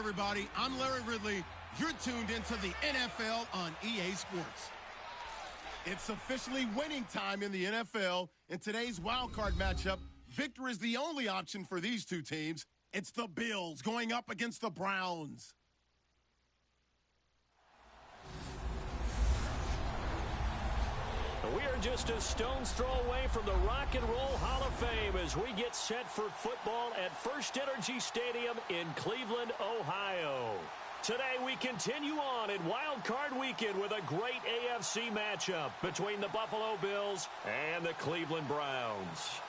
everybody. I'm Larry Ridley. You're tuned into the NFL on EA Sports. It's officially winning time in the NFL. In today's wild card matchup, victory is the only option for these two teams. It's the Bills going up against the Browns. We are just a stone's throw away from the Rock and Roll Hall of Fame as we get set for football at First Energy Stadium in Cleveland, Ohio. Today we continue on in Wild Card Weekend with a great AFC matchup between the Buffalo Bills and the Cleveland Browns.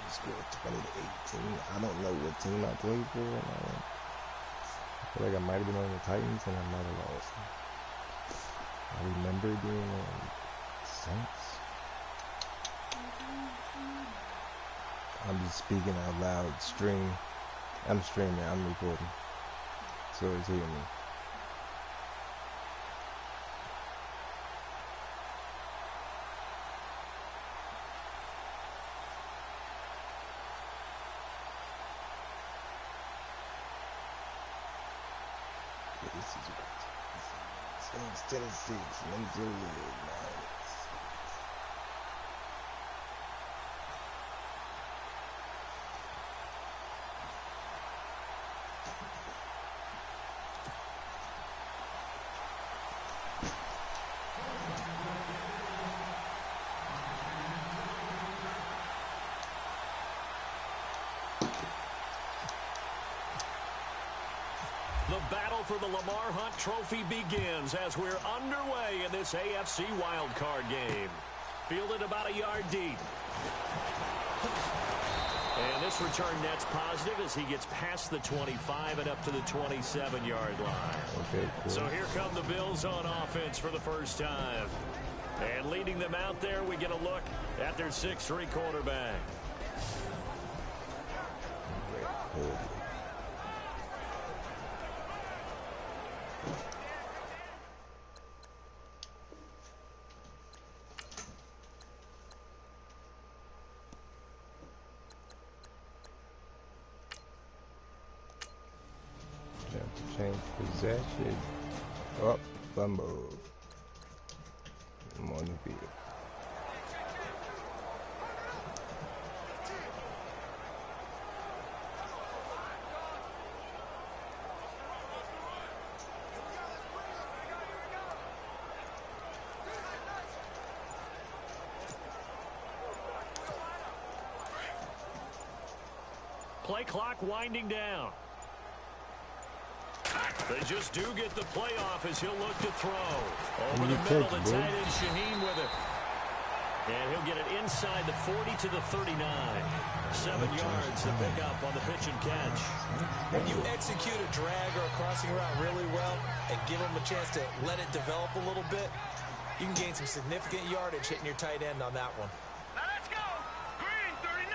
Score 20-18. I don't know what team I played for. I feel like I might have been on the Titans and I might have lost. I remember being on Saints. I'm just speaking out loud. I'm streaming. I'm recording. So it's hearing me. Instead of 6, let me do it. The battle for the Lamar Hunt Trophy begins as we're underway in this AFC wildcard game. Fielded about a yard deep. And this return net's positive as he gets past the 25 and up to the 27-yard line. Okay, cool. So here come the Bills on offense for the first time. And leading them out there, we get a look at their 6'3" quarterback. Change possession. Up, fumble. I'm on the field. Play play clock winding down. They just do get the playoff as he'll look to throw. Over the middle, the tight end Shaheen with it. And he'll get it inside the 40 to the 39. 7 yards to pick up on the pitch and catch. When you execute a drag or a crossing route really well and give them a chance to let it develop a little bit, you can gain some significant yardage hitting your tight end on that one. Now let's go. Green 39.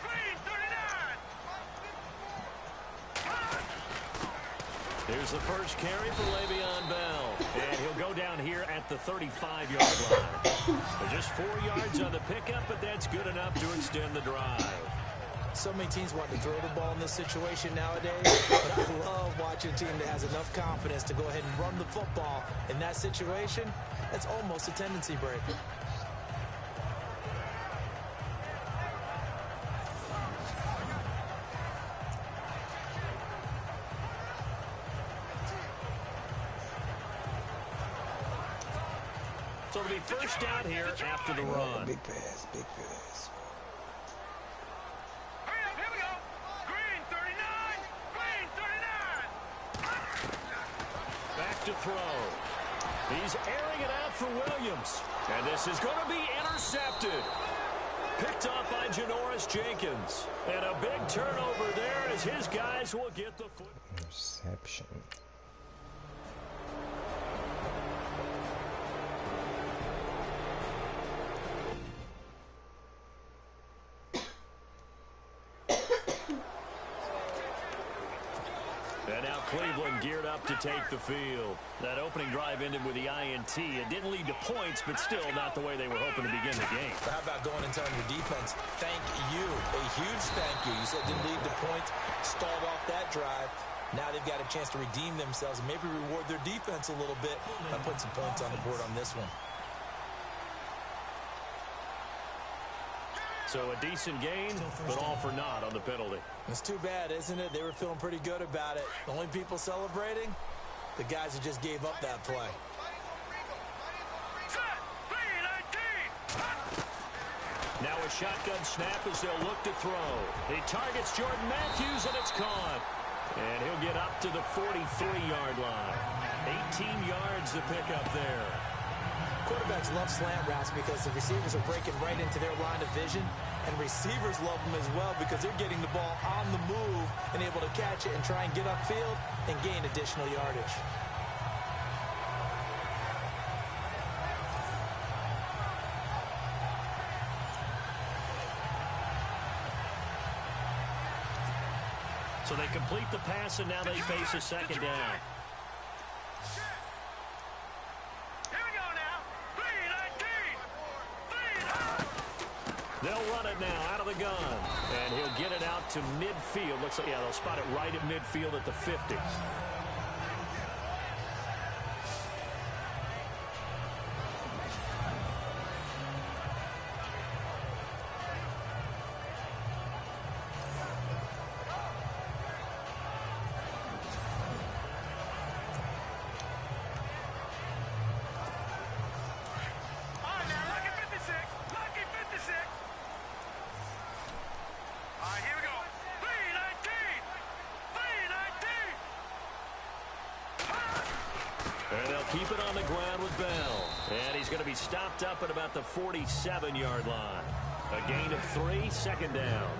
Green 39. Here's the first carry for Le'Veon Bell. And he'll go down here at the 35-yard line. Just 4 yards on the pickup, but that's good enough to extend the drive. So many teams want to throw the ball in this situation nowadays, but I love watching a team that has enough confidence to go ahead and run the football. In that situation, that's almost a tendency breaker. So it'll be first down here after the run. Big pass, big pass. Hurry up, here we go. Green 39. Green 39. Back to throw. He's airing it out for Williams. And this is going to be intercepted. Picked off by Janoris Jenkins. And a big turnover there as his guys will get the foot. Interception. And now Cleveland geared up to take the field. That opening drive ended with the INT. It didn't lead to points, but still not the way they were hoping to begin the game. How about going and telling your defense, thank you, a huge thank you. You said didn't lead to points, stalled off that drive. Now they've got a chance to redeem themselves and maybe reward their defense a little bit by putting some points on the board on this one. So a decent gain, but all for naught on the penalty. It's too bad, isn't it? They were feeling pretty good about it. The only people celebrating, the guys who just gave up that play. Now a shotgun snap as they'll look to throw. He targets Jordan Matthews, and it's caught. And he'll get up to the 43-yard line. 18 yards to pick up there. Quarterbacks love slant routes because the receivers are breaking right into their line of vision, and receivers love them as well because they're getting the ball on the move and able to catch it and try and get upfield and gain additional yardage. So they complete the pass, and now they face a second down. They'll run it now out of the gun. And he'll get it out to midfield. Looks like, yeah, they'll spot it right at midfield at the 50. And they'll keep it on the ground with Bell. And he's going to be stopped up at about the 47-yard line. A gain of 3, second down.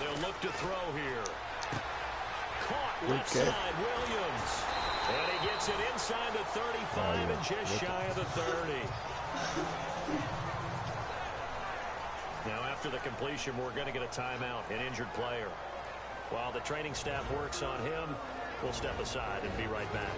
They'll look to throw here. Caught left side, Williams. And he gets it inside the 35 and just shy of the 30. Now after the completion, we're going to get a timeout, an injured player. While the training staff works on him, we'll step aside and be right back.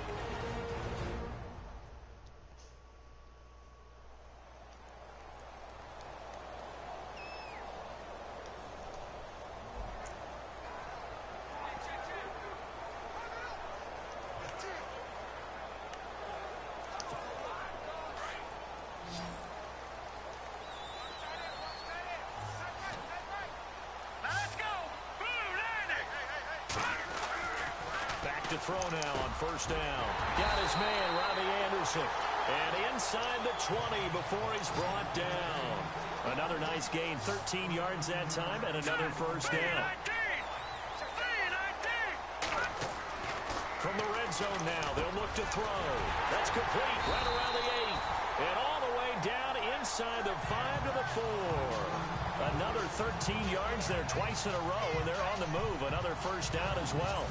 Back to throw now on first down. Got his man, Robbie Anderson. And inside the 20 before he's brought down. Another nice gain, 13 yards that time, and another first down. From the red zone now, they'll look to throw. That's complete, right around the 8. And all the way down inside the 5 to the 4. Another 13 yards there twice in a row, and they're on the move. Another first down as well.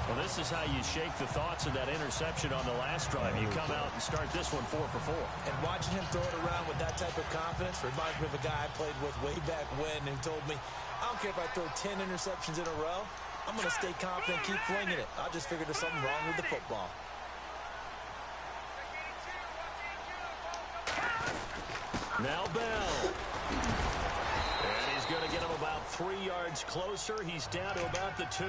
Well, this is how you shake the thoughts of that interception on the last drive. You come out and start this one 4 for 4. And watching him throw it around with that type of confidence reminds me of a guy I played with way back when who told me, I don't care if I throw 10 interceptions in a row. I'm going to stay confident, keep flinging it. I just figured there's something wrong with the football. Now Bell. And he's going to get him about 3 yards closer. He's down to about the 2.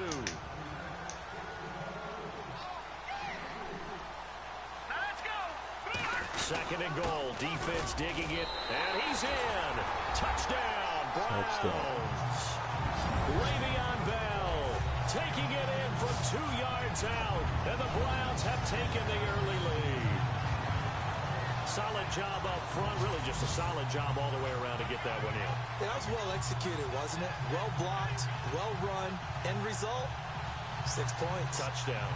Second and goal. Defense digging it. And he's in. Touchdown, Browns. Le'Veon Bell taking it in from 2 yards out. And the Browns have taken the early lead. Solid job up front. Really just a solid job all the way around to get that one in. Yeah, that was well executed, wasn't it? Well blocked, well run. End result, 6 points. Touchdown.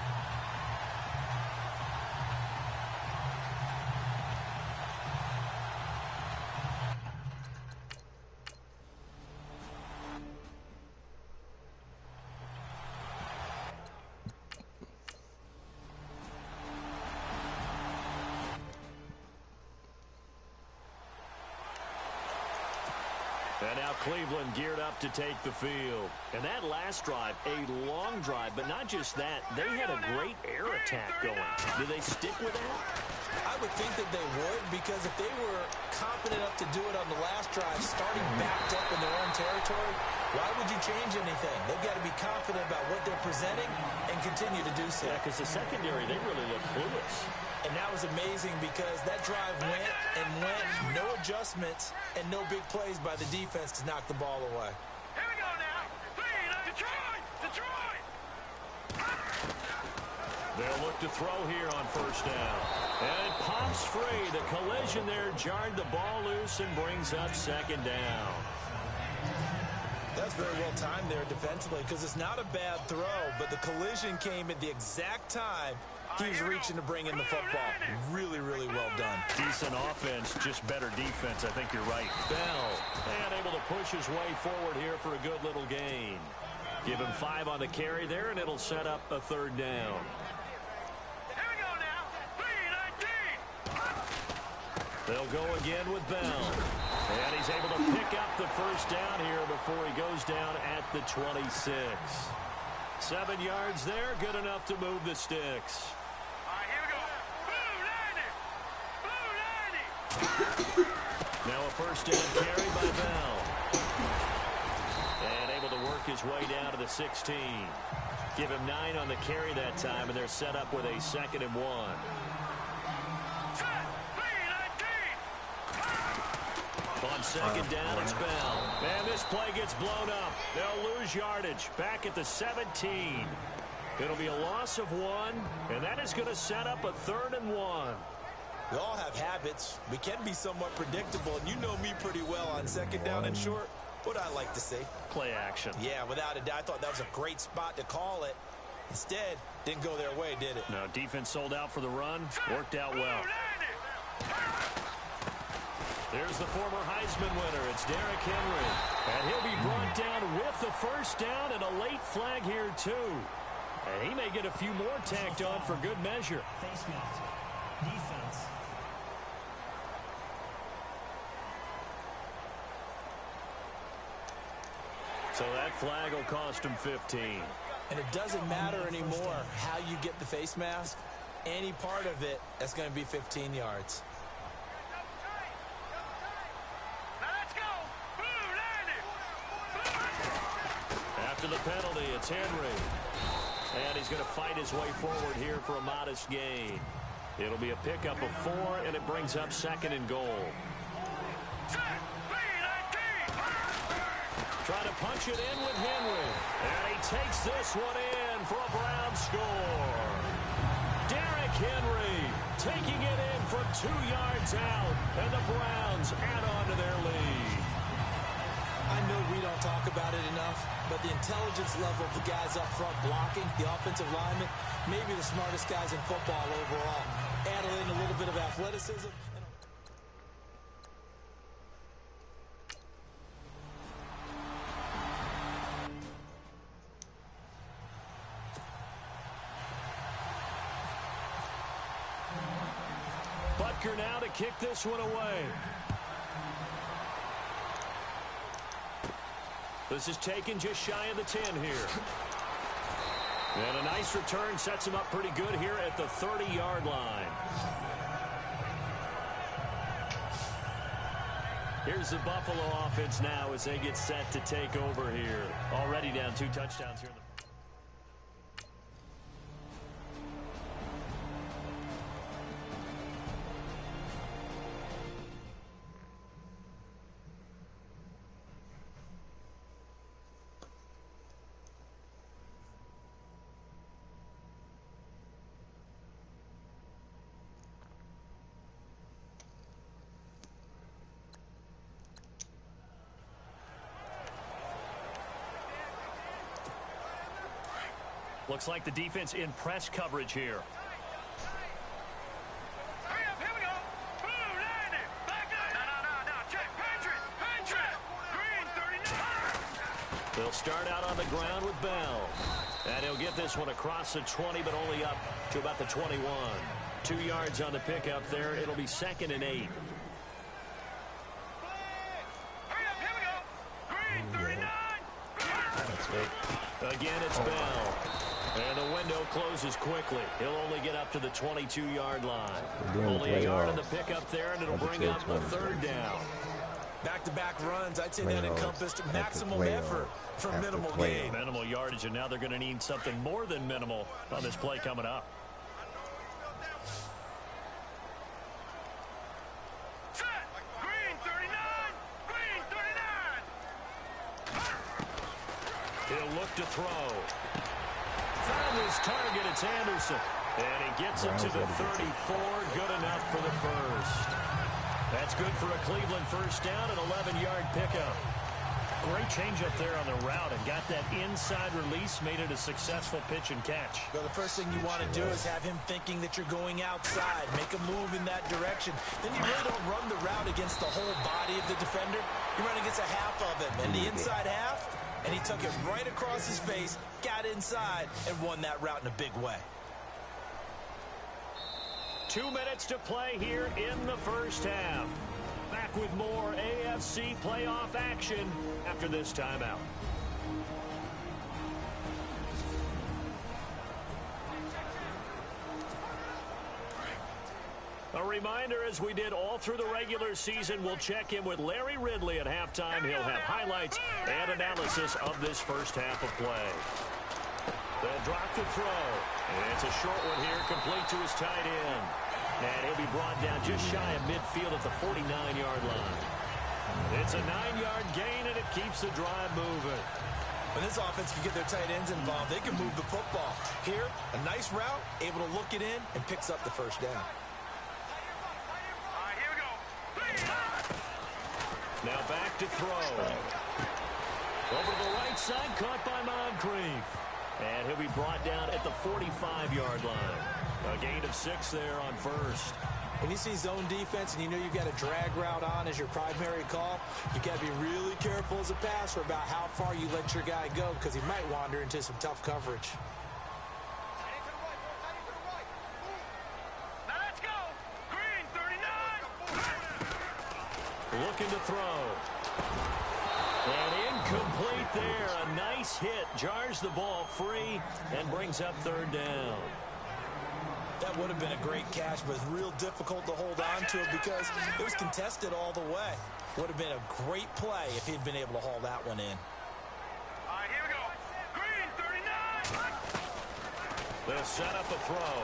And now Cleveland geared up to take the field. And that last drive, a long drive, but not just that. They had a great air attack going. Do they stick with that? I would think that they would, because if they were confident enough to do it on the last drive, starting backed up in their own territory, why would you change anything? They've got to be confident about what they're presenting and continue to do so. Yeah, because the secondary, they really look clueless. And that was amazing because that drive went and went, no adjustments, and no big plays by the defense to knock the ball away. Here we go now. Detroit! Detroit! They'll look to throw here on first down. And it pops free. The collision there jarred the ball loose and brings up second down. That's very well timed there defensively because it's not a bad throw, but the collision came at the exact time he was reaching to bring in the football. Really, really well done. Decent offense, just better defense. I think you're right. Bell, and able to push his way forward here for a good little gain. Give him 5 on the carry there, and it'll set up a third down. Here we go now. 3-19. They'll go again with Bell. And he's able to pick up the first down here before he goes down at the 26. 7 yards there, good enough to move the sticks. All right, here we go. Blue 90. Blue 90. Now a first down carry by Bell. And able to work his way down to the 16. Give him 9 on the carry that time, and they're set up with a 2nd and 1. On second down, it's Bell. And this play gets blown up. They'll lose yardage. Back at the 17. It'll be a loss of 1, and that is going to set up a 3rd and 1. We all have habits. We can be somewhat predictable, and you know me pretty well on second down and short. What I like to see. Play action. Yeah, without a doubt. I thought that was a great spot to call it. Instead, didn't go their way, did it? No, defense sold out for the run. Worked out well. There's the former Heisman winner. It's Derrick Henry. And he'll be brought down with the first down and a late flag here, too. And he may get a few more tacked on for good measure. Face mask. Defense. So that flag will cost him 15. And it doesn't matter anymore how you get the face mask. Any part of it, that's going to be 15 yards. After the penalty, it's Henry. And he's going to fight his way forward here for a modest gain. It'll be a pickup of 4, and it brings up 2nd and goal. Try to punt punch it in with Henry. And he takes this one in for a Brown score. Derrick Henry taking it in from 2 yards out. And the Browns add on to their lead. I know we don't talk about it enough, but the intelligence level of the guys up front blocking, the offensive linemen, maybe the smartest guys in football overall. Add in a little bit of athleticism. Butker now to kick this one away. This is taken just shy of the 10 here. And a nice return sets him up pretty good here at the 30-yard line. Here's the Buffalo offense now as they get set to take over here. Already down 2 touchdowns here in the Looks like the defense in press coverage here. Hurry up, here we go. Blue, landing. Back up. No. Check. Patriot. Green, 39. They'll start out on the ground with Bell. And he'll get this one across the 20, but only up to about the 21. 2 yards on the pickup there. It'll be 2nd and 8. Hurry up, here we go. Green, 39. That's right. Again, it's Bell. And the window closes quickly. He'll only get up to the 22-yard line. Only a yard on the pickup there, and it'll bring up a 3rd down. Back-to-back runs, I'd say that encompassed maximum effort for minimal gain. Minimal yardage, and now they're going to need something more than minimal on this play coming up. Set. Green, 39. He'll look to throw. Found his target, it's Anderson. And he gets it to the 34, good enough for the first. That's good for a Cleveland first down, an 11-yard pickup. Great change up there on the route and got that inside release, made it a successful pitch and catch. Well, the first thing you want to do is have him thinking that you're going outside, make a move in that direction. Then you really don't run the route against the whole body of the defender. You run against a half of him, and the inside half, and he took it right across his face, got inside, and won that route in a big way. 2 minutes to play here in the first half. Back with more AFC playoff action after this timeout. A reminder, as we did all through the regular season, we'll check in with Larry Ridley at halftime. He'll have highlights and analysis of this first half of play. They'll drop the throw. And it's a short one here, complete to his tight end. And he'll be brought down just shy of midfield at the 49-yard line. It's a 9-yard gain, and it keeps the drive moving. When this offense can get their tight ends involved, they can move the football. Here, a nice route, able to look it in, and picks up the first down. Now back to throw. Over to the right side, caught by Moncrief. And he'll be brought down at the 45-yard line. A gain of 6 there on first. When you see zone defense and you know you've got a drag route on as your primary call, you got to be really careful as a passer about how far you let your guy go because he might wander into some tough coverage. Now let's go. Green, 39. Looking to throw. And incomplete there. A nice hit. Jars the ball free and brings up 3rd down. That would have been a great catch, but it's real difficult to hold on to it because it was contested all the way. Would have been a great play if he'd been able to haul that one in. All right, here we go. Green, 39. They'll set up a throw.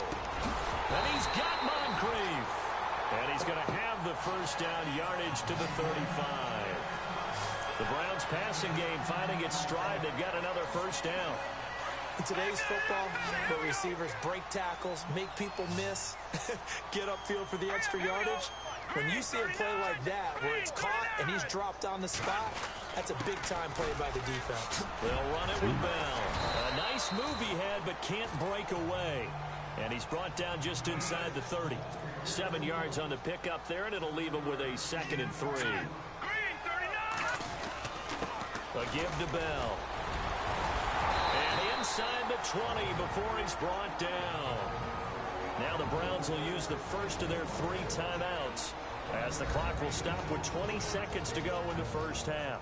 And he's got Moncrief. And he's going to have the first down, yardage to the 35. The Browns passing game finding its stride. They've got another first down. In today's football, where receivers break tackles, make people miss, get upfield for the extra yardage, when you see a play like that where it's caught and he's dropped on the spot, that's a big-time play by the defense. They'll run it with Bell. A nice move he had, but can't break away. And he's brought down just inside the 30. 7 yards on the pickup there, and it'll leave him with a 2nd and 3. A give to Bell. And inside the 20 before he's brought down. Now the Browns will use the first of their 3 timeouts as the clock will stop with 20 seconds to go in the first half.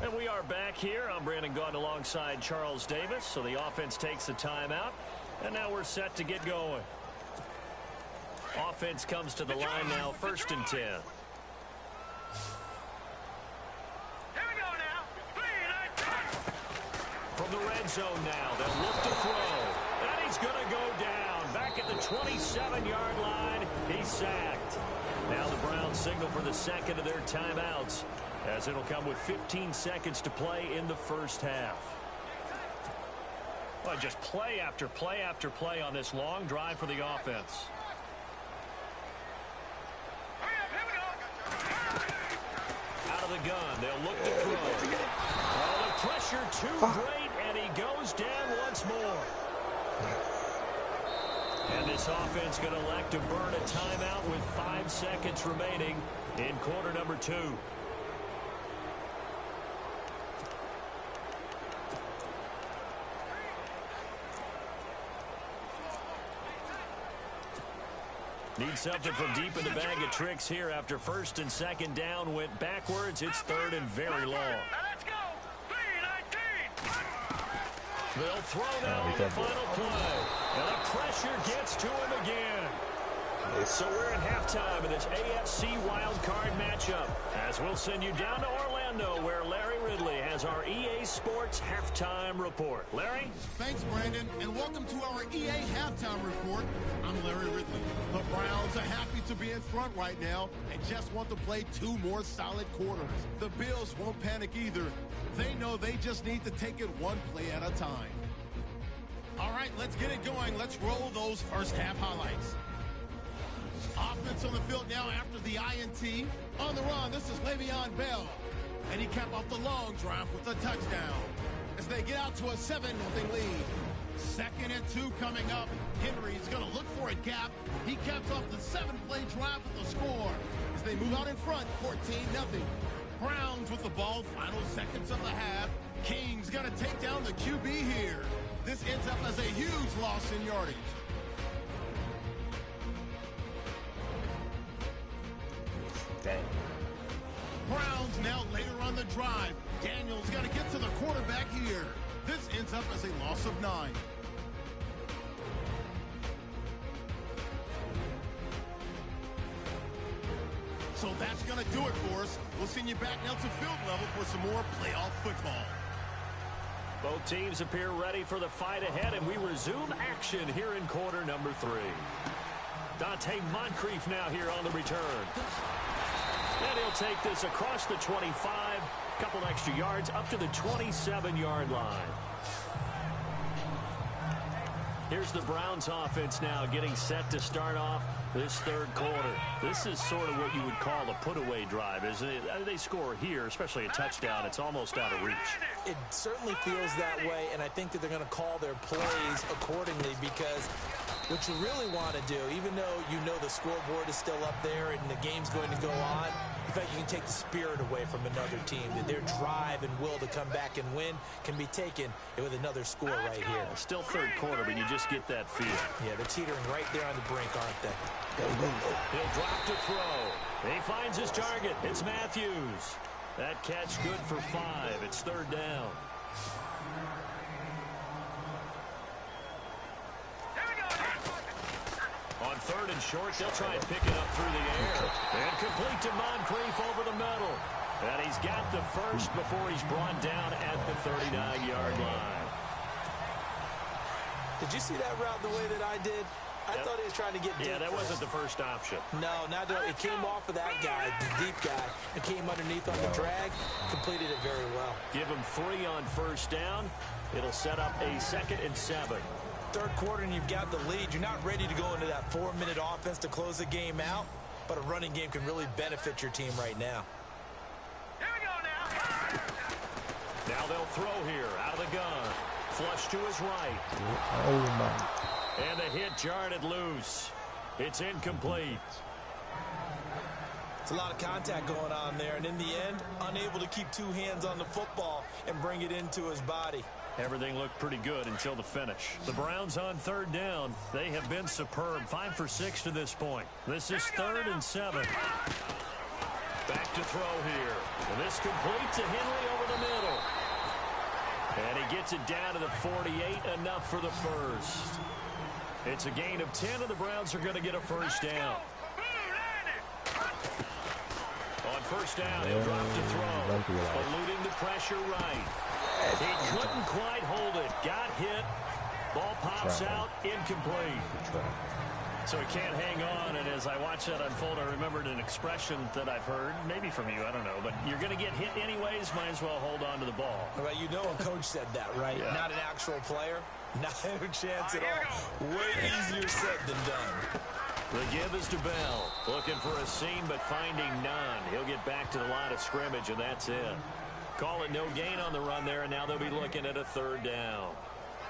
And we are back here. I'm Brandon Gaudin alongside Charles Davis. So the offense takes the timeout, and now we're set to get going. Offense comes to the line now, 1st and 10. From the red zone now, they'll look to throw. And he's going to go down. Back at the 27-yard line, he's sacked. Now the Browns signal for the 2nd of their timeouts, as it'll come with 15 seconds to play in the first half. Well, just play after play after play on this long drive for the offense. Out of the gun, they'll look to throw. Oh, the pressure too great, and he goes down once more. And this offense going to elect to burn a timeout with 5 seconds remaining in quarter number 2. Need something from deep in the bag of tricks here after 1st and 2nd down went backwards. It's 3rd and very long. Let's go. 3-19. They'll throw now on the final play. And the pressure gets to him again. So we're in halftime of this AFC wildcard matchup, as we'll send you down to Orlando, where Larry Ridley has our EA Sports halftime report. Larry? Thanks, Brandon, and welcome to our EA halftime report. I'm Larry Ridley. The Browns are happy to be in front right now and just want to play 2 more solid quarters. The Bills won't panic either. They know they just need to take it 1 play at a time. All right, let's get it going. Let's roll those first half highlights. Offense on the field now after the INT. On the run, this is Le'Veon Bell. And he capped off the long drive with a touchdown as they get out to a 7-0 lead. 2nd and 2 coming up. Henry's going to look for a gap. He caps off the 7-play drive with a score as they move out in front, 14-0. Browns with the ball, final seconds of the half. King's going to take down the QB here. This ends up as a huge loss in yardage. Dang. Browns now later on the drive. Daniel's got to get to the quarterback here. This ends up as a loss of 9. So that's going to do it for us. We'll send you back now to field level for some more playoff football. Both teams appear ready for the fight ahead, and we resume action here in quarter number 3. Dante Moncrief now here on the return. And he'll take this across the 25, couple extra yards up to the 27-yard line. Here's the Browns offense now getting set to start off this 3rd quarter. This is sort of what you would call a put-away drive, isn't it? They score here, especially a touchdown. It's almost out of reach. It certainly feels that way, and I think that they're going to call their plays accordingly, because what you really want to do, even though you know the scoreboard is still up there and the game's going to go on, in fact, you can take the spirit away from another team. That their drive and will to come back and win can be taken with another score right here. Still 3rd quarter, but you just get that feel. Yeah, they're teetering right there on the brink, aren't they? He'll drop to throw. He finds his target. It's Matthews. That catch good for 5. It's 3rd down. On 3rd and short, they'll try and pick it up through the air. And complete to Moncrief over the middle. And he's got the first before he's brought down at the 39-yard line. Did you see that route the way that I did? I thought he was trying to get deep. Yeah, that wasn't the first option. No, not doing it. It came off of that guy, the deep guy. It came underneath on the drag. Completed it very well. Give him 3 on first down. It'll set up a 2nd and 7. Third quarter and you've got the lead. You're not ready to go into that 4-minute offense to close the game out, but a running game can really benefit your team right now. Here we go now. Now they'll throw here out of the gun. Flush to his right. Oh, my. And the hit jarred it loose. It's incomplete. It's a lot of contact going on there, and in the end, unable to keep 2 hands on the football and bring it into his body. Everything looked pretty good until the finish. The Browns on 3rd down. They have been superb. 5 for 6 to this point. This is 3rd and 7. Back to throw here. And this completes to Henry over the middle. And he gets it down to the 48, enough for the first. It's a gain of 10, and the Browns are going to get a first down. On first down, he'll drop to throw. Eluding the pressure right. He couldn't quite hold it. Got hit. Ball pops out. Incomplete. So he can't hang on, and as I watch that unfold, I remembered an expression that I've heard, maybe from you, I don't know, but you're going to get hit anyways, might as well hold on to the ball. Well, you know a coach said that, right? Yeah. Not an actual player. Not a chance at all. Way easier said than done. The give is to Bell. Looking for a seam, but finding none. He'll get back to the line of scrimmage, and that's it. Call it no gain on the run there, and now they'll be looking at a 3rd down.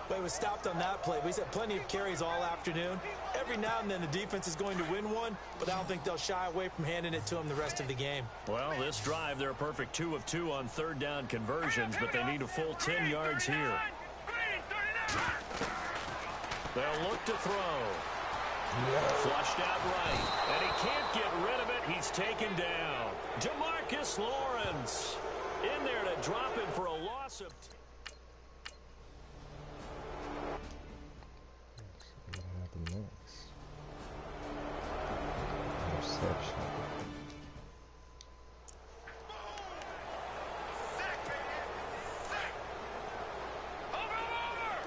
But he was stopped on that play. But he's had plenty of carries all afternoon. Every now and then the defense is going to win one, but I don't think they'll shy away from handing it to him the rest of the game. Well, this drive, they're a perfect 2 of 2 on 3rd down conversions, but they need a full 10 yards here. They'll look to throw. Flushed out right, and he can't get rid of it. He's taken down. Demarcus Lawrence in there to drop him for a loss of... What happened next? Interception.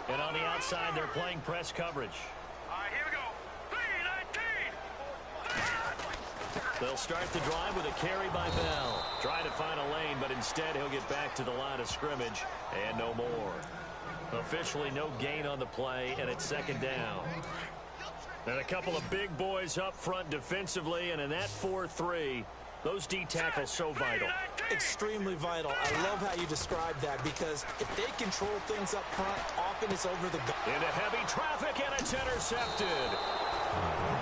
And on the outside, they're playing press coverage. All right, here we go. 3-19. They'll start the drive with a carry by Bell. Trying to find a lane, but instead he'll get back to the line of scrimmage and no more. Officially no gain on the play, and it's 2nd down. And a couple of big boys up front defensively, and in that 4-3, those D tackles so vital. Extremely vital. I love how you describe that, because if they control things up front, often it's over the goal. Into heavy traffic, and it's intercepted.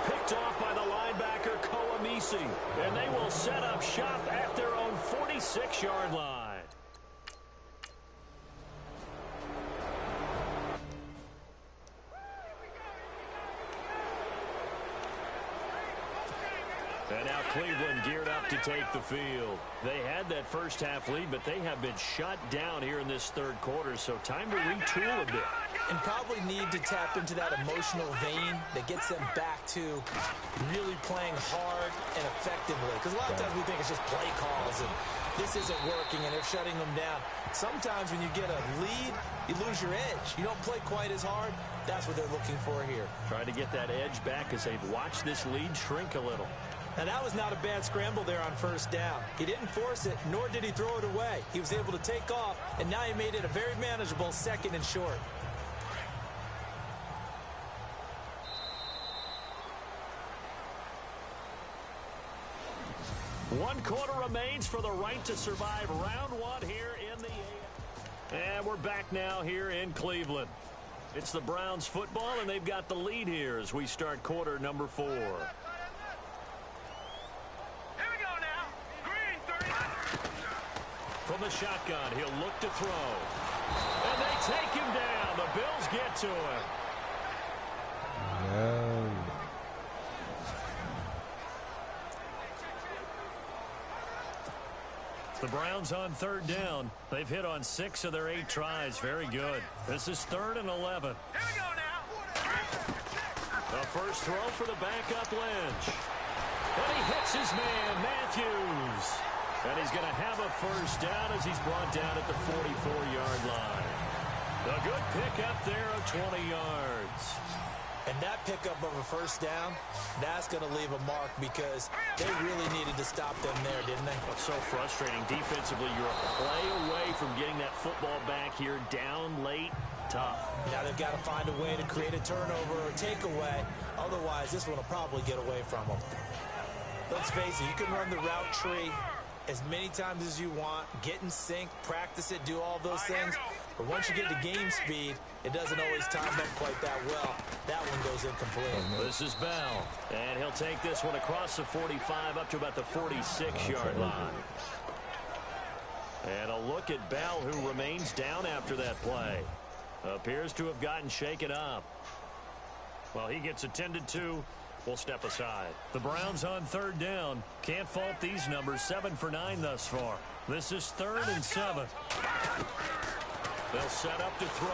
Picked off by the linebacker, Koamisi. And they will set up shop at their own 46-yard line. And now Cleveland geared up to take the field. They had that first half lead, but they have been shut down here in this 3rd quarter, so time to retool a bit. And probably need to tap into that emotional vein that gets them back to really playing hard and effectively. Because a lot of times we think it's just play calls and this isn't working and they're shutting them down. Sometimes when you get a lead, you lose your edge. You don't play quite as hard. That's what they're looking for here. Trying to get that edge back as they've watched this lead shrink a little. Now, that was not a bad scramble there on first down. He didn't force it, nor did he throw it away. He was able to take off, and now he made it a very manageable 2nd and short. One quarter remains for the right to survive round 1 here in the AFC. And we're back now here in Cleveland. It's the Browns football, and they've got the lead here as we start quarter number 4. From the shotgun, he'll look to throw. And they take him down. The Bills get to him. No. The Browns on 3rd down. They've hit on 6 of their 8 tries. Very good. This is 3rd and 11. Here we go now. The first throw for the backup Lynch. And he hits his man, Matthews. And he's going to have a first down as he's brought down at the 44-yard line. A good pick up there of 20 yards. And that pickup of a first down, that's going to leave a mark because they really needed to stop them there, didn't they? It's so frustrating. Defensively, you're a play away from getting that football back here. Down late, tough. Now they've got to find a way to create a turnover or takeaway. Otherwise, this one will probably get away from them. Let's face it, you can run the route tree as many times as you want, get in sync, practice it, do all those things. But once you get to game speed, it doesn't always time up quite that well. That one goes incomplete. This is Bell, and he'll take this one across the 45 up to about the 46-yard line. And a look at Bell, who remains down after that play. Appears to have gotten shaken up. Well, he gets attended to. We'll step aside. The Browns on third down. Can't fault these numbers. 7 for 9 thus far. This is 3rd and 7. They'll set up to throw.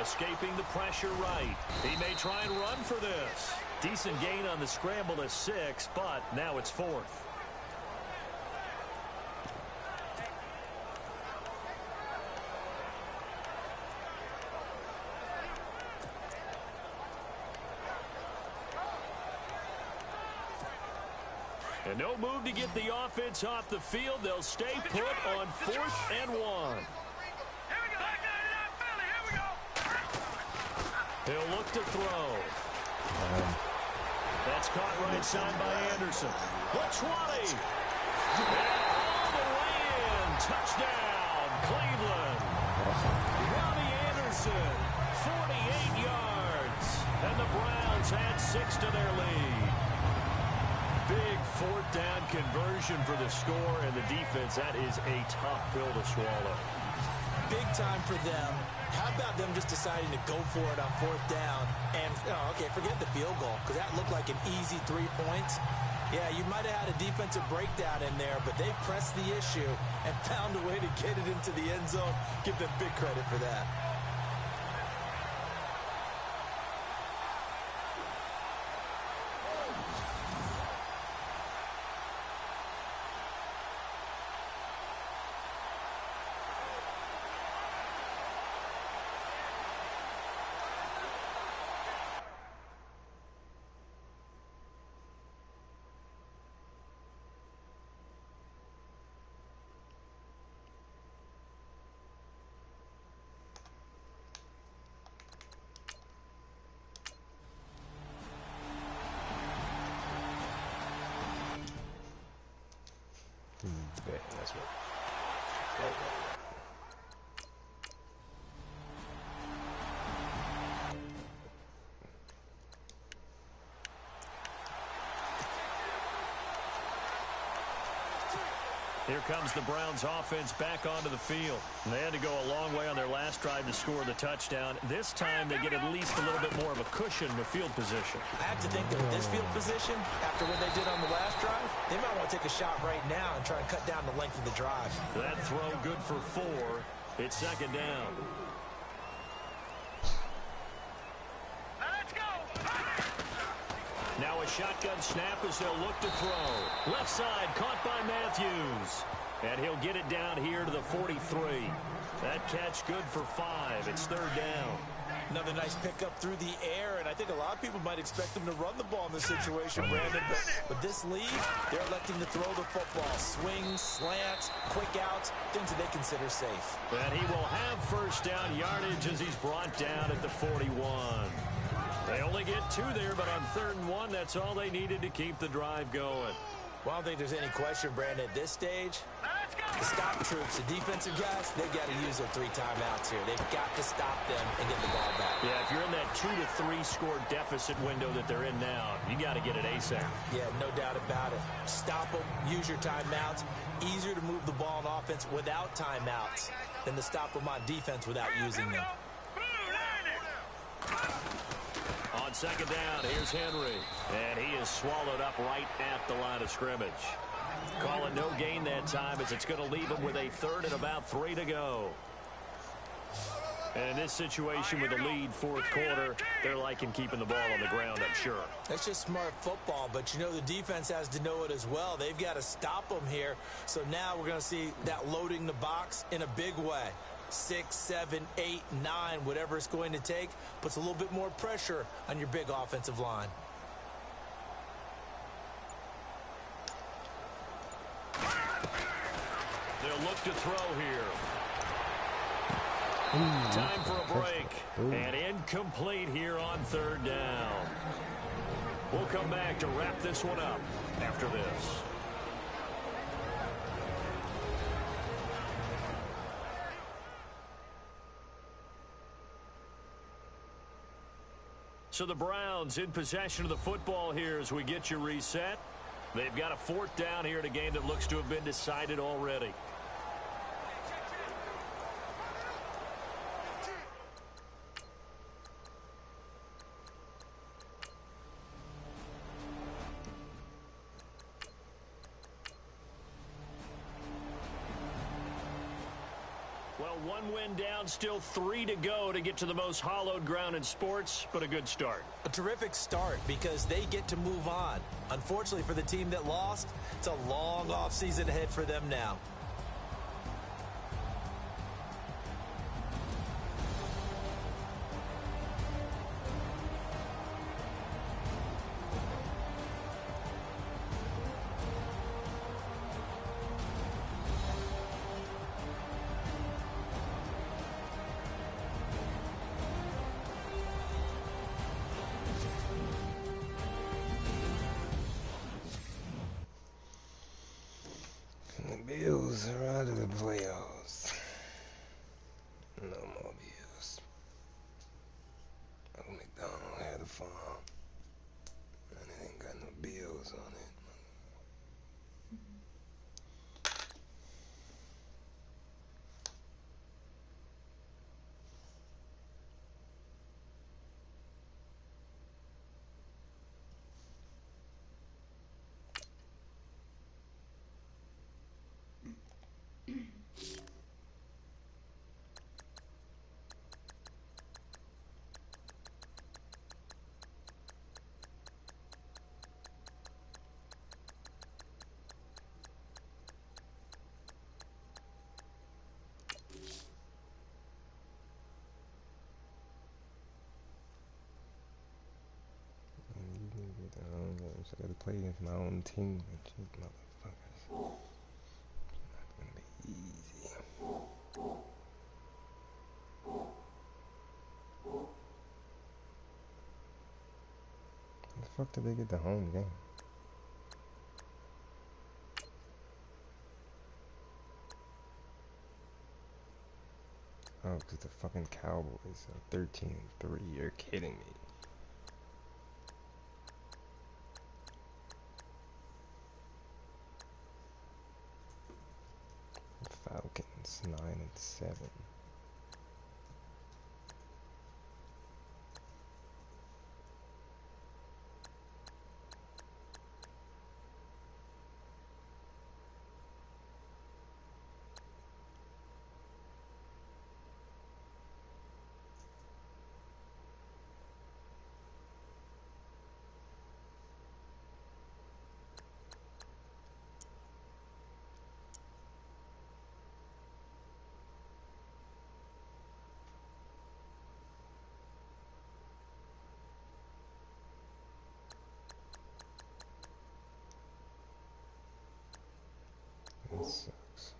Escaping the pressure right. He may try and run for this. Decent gain on the scramble to 6, but now it's 4th. And no move to get the offense off the field. They'll stay put on 4th and 1. He'll look to throw. That's caught right side by Anderson. The 20. And all the way in. Touchdown, Cleveland. Robbie Anderson, 48 yards. And the Browns add 6 to their lead. Big 4th down conversion for the score, and the defense, that is a tough pill to swallow. Big time for them. How about them just deciding to go for it on 4th down? And, okay, forget the field goal, because that looked like an easy 3 points. Yeah, you might have had a defensive breakdown in there, but they pressed the issue and found a way to get it into the end zone. Give them big credit for that. That's right. Here comes the Browns offense back onto the field. And they had to go a long way on their last drive to score the touchdown. This time they get at least a little bit more of a cushion with field position. I have to think that with this field position, after what they did on the last drive, they might want to take a shot right now and try and cut down the length of the drive. That throw good for 4. It's 2nd down. Now a shotgun snap as they'll look to throw. Left side caught by Matthews. And he'll get it down here to the 43. That catch good for 5. It's 3rd down. Another nice pickup through the air, and I think a lot of people might expect them to run the ball in this situation, Brandon. But this lead, they're electing to throw the football. Swings, slants, quick outs, things that they consider safe. And he will have 1st down yardage as he's brought down at the 41. They only get 2 there, but on 3rd and 1, that's all they needed to keep the drive going. Well, I don't think there's any question, Brandon, at this stage. The stop troops, the defensive guys, they've got to use their 3 timeouts here. They've got to stop them and get the ball back. Yeah, if you're in that 2 to 3 score deficit window that they're in now, you got to get it ASAP. Yeah, no doubt about it. Stop them, use your timeouts. Easier to move the ball on offense without timeouts than to stop them on defense without using them. On 2nd down, here's Henry. And he is swallowed up right at the line of scrimmage. Call it no gain that time as it's going to leave him with a 3rd and about 3 to go. And in this situation with the lead 4th quarter, they're liking keeping the ball on the ground, I'm sure. That's just smart football, but you know the defense has to know it as well. They've got to stop them here. So now we're going to see that loading the box in a big way. 6, 7, 8, 9, whatever it's going to take, puts a little bit more pressure on your big offensive line. They'll look to throw here. Ooh, Time for a break. Ooh. And incomplete here on 3rd down. We'll come back to wrap this one up after this. So the Browns in possession of the football here as we get you reset. They've got a 4th down here in a game that looks to have been decided already. Well, 1 win down, still 3 to go to get to the most hallowed ground in sports, but a good start. A terrific start because they get to move on. Unfortunately for the team that lost, it's a long offseason ahead for them now. Bills are out of the playoffs. No more Bills. Oh, McDonald had a farm. And it ain't got no Bills on it. I gotta play against my own team and shit, motherfuckers. It's not gonna be easy. How the fuck did they get the home game? Oh, because the fucking Cowboys are 13-3. You're kidding me. Falcons 9-7. That sucks.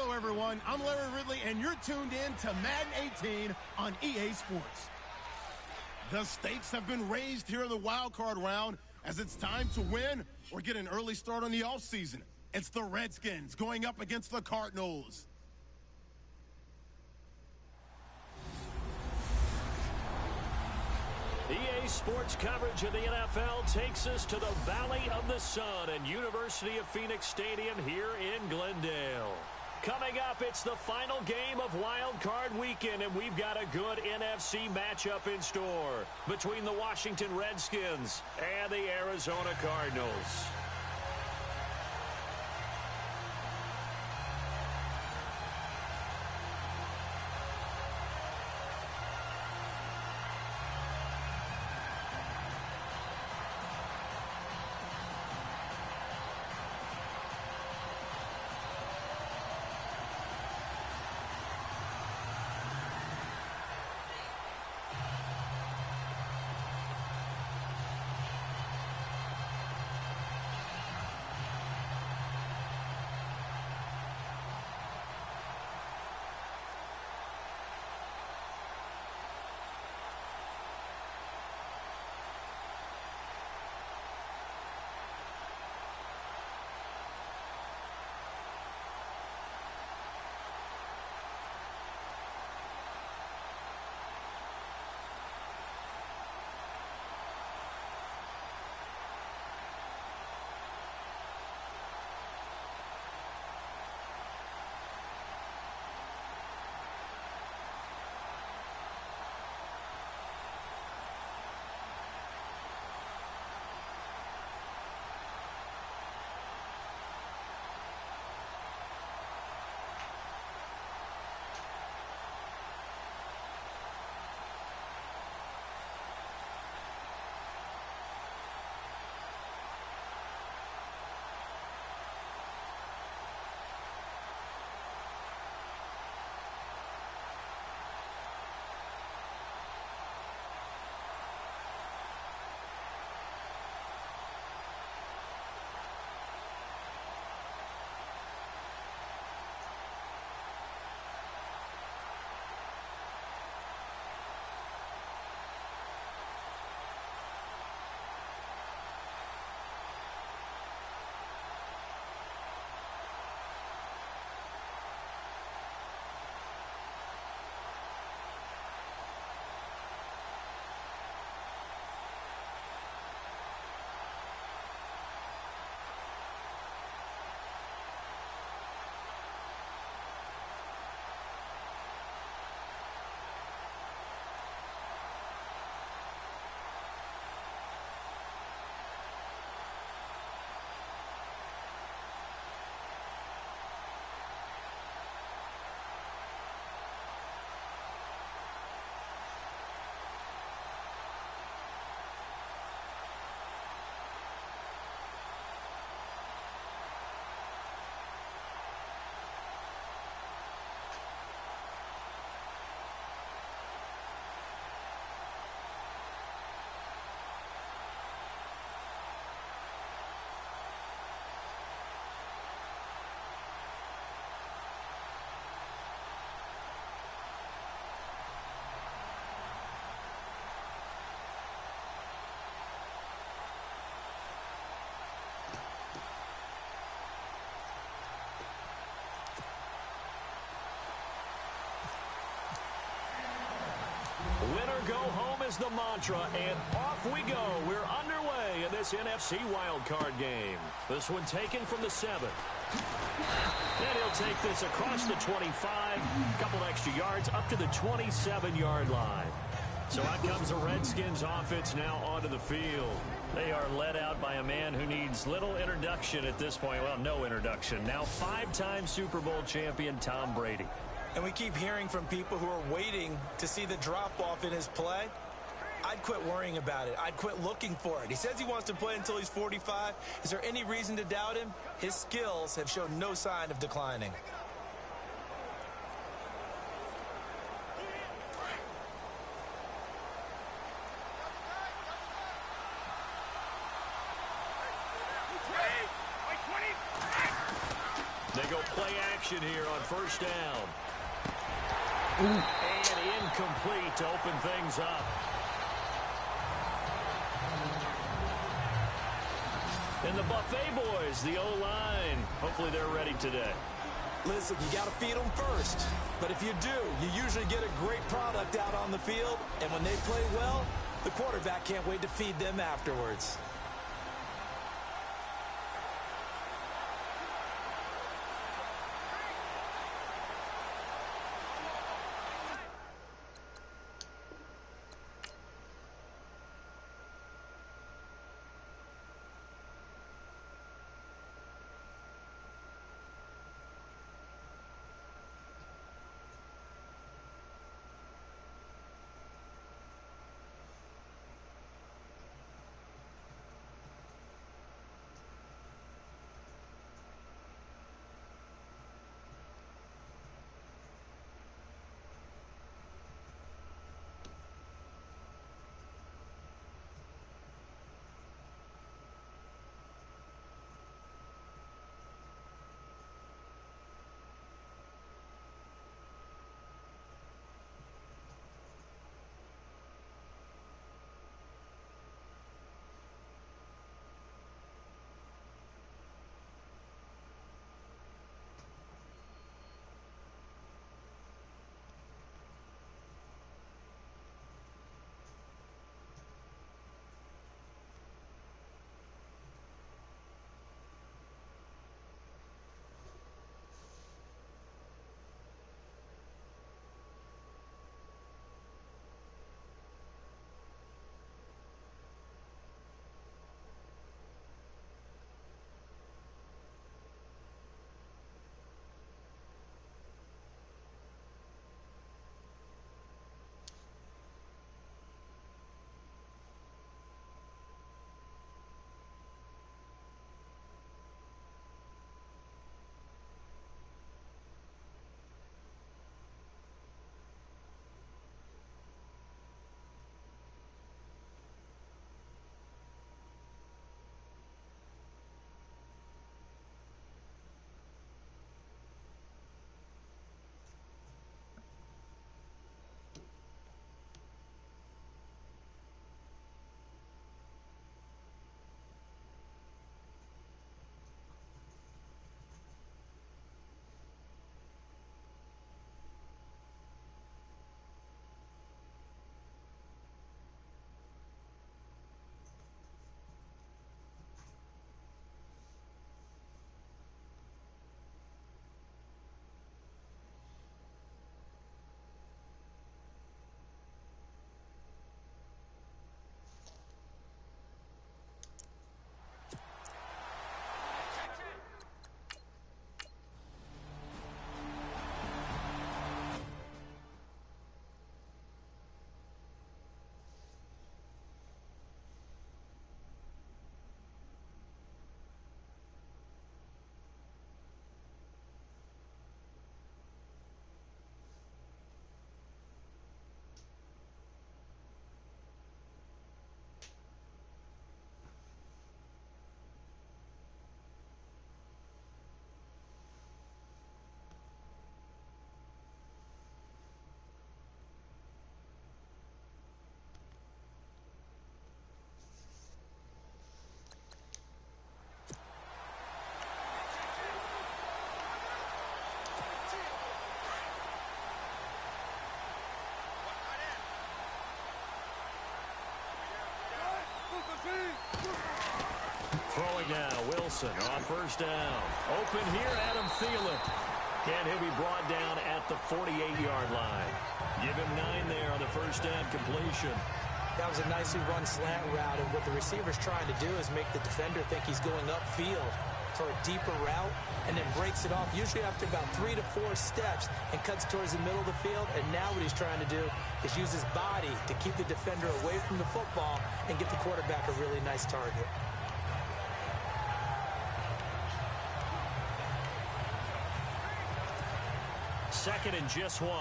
Hello, everyone. I'm Larry Ridley, and you're tuned in to Madden 18 on EA Sports. The stakes have been raised here in the wild card round as it's time to win or get an early start on the offseason. It's the Redskins going up against the Cardinals. EA Sports coverage of the NFL takes us to the Valley of the Sun and University of Phoenix Stadium here in Glendale. Coming up, it's the final game of Wild Card Weekend, and we've got a good NFC matchup in store between the Washington Redskins and the Arizona Cardinals. Winner go home is the mantra, and off we go. We're underway in this NFC wildcard game. This one taken from the 7. And he'll take this across the 25, couple extra yards up to the 27-yard line. So out comes the Redskins offense now onto the field. They are led out by a man who needs little introduction at this point. Well, no introduction. Now 5-time Super Bowl champion Tom Brady. And we keep hearing from people who are waiting to see the drop-off in his play. I'd quit worrying about it. I'd quit looking for it. He says he wants to play until he's 45. Is there any reason to doubt him? His skills have shown no sign of declining. They go Play action here on first down. And incomplete to open things up. And the Buffet boys, the O-line, hopefully they're ready today. Listen, you got to feed them first. But if you do, you usually get a great product out on the field. And when they play well, the quarterback can't wait to feed them afterwards. Throwing now, Wilson on first down. Open here, Adam Thielen. And he'll be brought down at the 48-yard line. Give him 9 there on the first down completion. That was a nicely run slant route, and what the receiver's trying to do is make the defender think he's going upfield for a deeper route, and then breaks it off, usually after about 3 to 4 steps, and cuts towards the middle of the field. And now what he's trying to do is use his body to keep the defender away from the football and get the quarterback a really nice target. Second and just 1.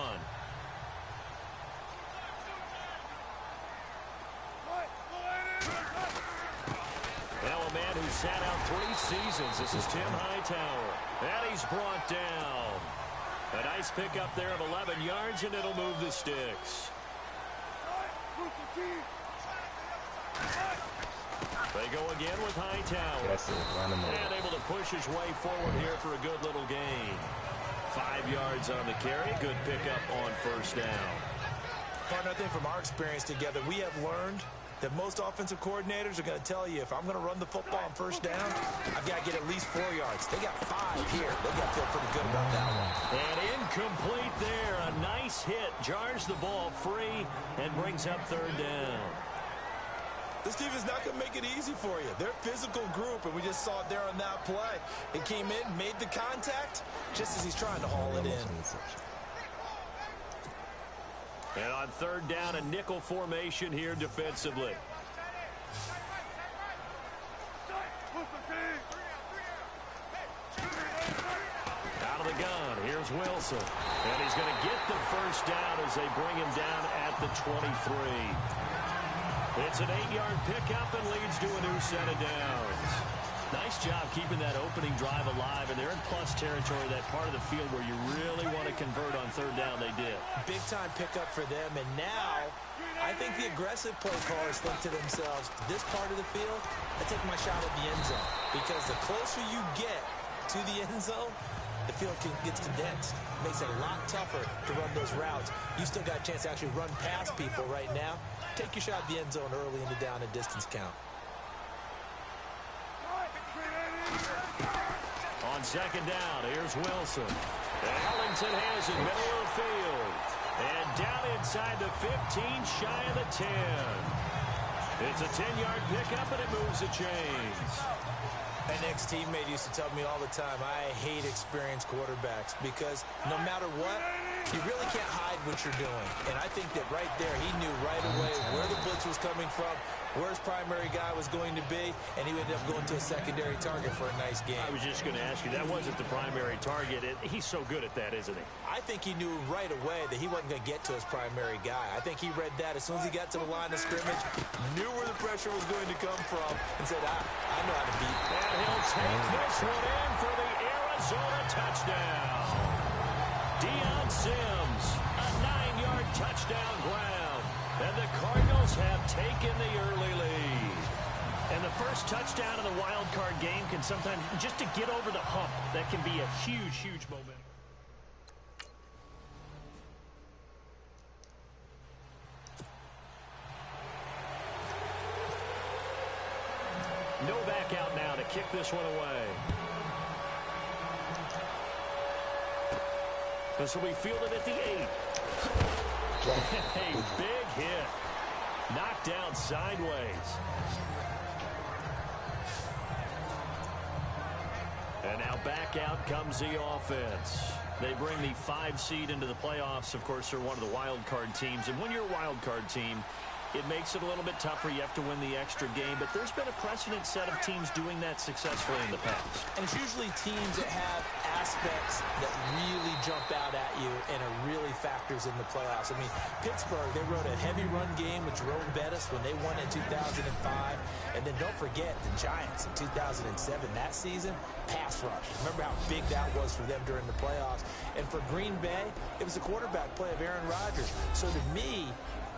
Now a man who's sat out 3 seasons. This is Tim Hightower. And he's brought down. A nice pickup there of 11 yards, and it'll move the sticks. They go again with Hightower. And able to push his way forward here for a good little gain. 5 yards on the carry. Good pickup on first down. Partner, I think from our experience together, we have learned that most offensive coordinators are going to tell you, if I'm going to run the football on first down, I've got to get at least 4 yards. They got 5 here. They got to feel pretty good about that one. And incomplete there. A nice hit. Jars the ball free and brings up third down. This team is not going to make it easy for you. They're a physical group, and we just saw it there on that play. It came in, made the contact, just as he's trying to haul it in. And on third down, a nickel formation here defensively. Out of the gun, here's Wilson. And he's going to get the first down as they bring him down at the 23. It's an 8-yard pickup and leads to a new set of downs. Nice job keeping that opening drive alive, and they're in plus territory, that part of the field where you really want to convert on third down. They did. Big-time pickup for them, and now I think the aggressive play callers think to themselves, this part of the field, I take my shot at the end zone, because the closer you get to the end zone, the field gets condensed. It makes it a lot tougher to run those routes. You still got a chance to actually run past people right now. Take your shot at the end zone early in the down and distance count. On second down, here's Wilson. And Ellington has it middle of the field. And down inside the 15, shy of the 10. It's a 10-yard pickup, and it moves the chains. An ex-teammate used to tell me all the time, I hate experienced quarterbacks because no matter what, you really can't hide what you're doing. And I think that right there, he knew right away where the blitz was coming from, where his primary guy was going to be, and he ended up going to a secondary target for a nice game. I was just going to ask you, that wasn't the primary target. He's so good at that, isn't he? I think he knew right away that he wasn't going to get to his primary guy. I think he read that as soon as he got to the line of scrimmage, knew where the pressure was going to come from, and said, I know how to beat. And he'll take this one in for the Arizona touchdown. Deion Sims, a 9-yard touchdown ground. And the Cardinals have taken the early lead. And the first touchdown in the wild card game can sometimes, just to get over the hump, that can be a huge, huge momentum. No back out now to kick this one away. This will be fielded at the 8. A big hit. Knocked down sideways. And now back out comes the offense. They bring the 5 seed into the playoffs. Of course, they're one of the wild card teams. And when you're a wild card team, it makes it a little bit tougher. You have to win the extra game. But there's been a precedent set of teams doing that successfully in the past. And it's usually teams that have aspects that really jump out at you and are really factors in the playoffs. I mean, Pittsburgh, they rode a heavy run game with Jerome Bettis when they won in 2005. And then don't forget the Giants in 2007, that season, pass rush. Remember how big that was for them during the playoffs. And for Green Bay, it was the quarterback play of Aaron Rodgers. So to me,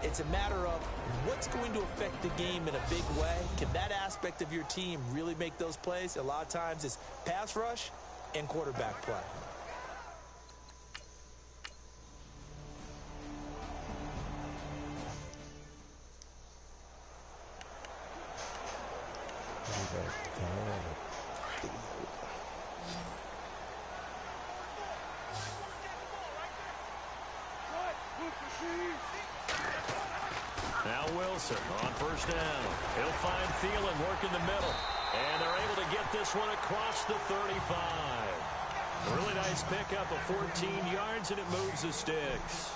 it's a matter of what's going to affect the game in a big way. Can that aspect of your team really make those plays? A lot of times it's pass rush and quarterback play. Now Wilson on first down. He'll find Thielen working the middle. And they're able to get this one across the 35. A really nice pickup of 14 yards, and it moves the sticks.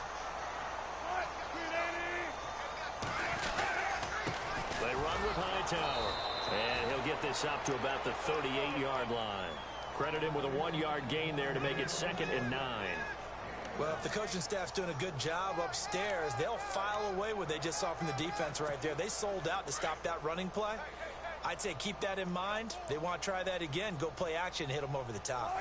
They run with Hightower. And he'll get this up to about the 38-yard line. Credit him with a 1-yard gain there to make it 2nd and 9. Well, if the coaching staff's doing a good job upstairs, they'll file away what they just saw from the defense right there. They sold out to stop that running play. I'd say keep that in mind. They want to try that again. Go play action, hit them over the top.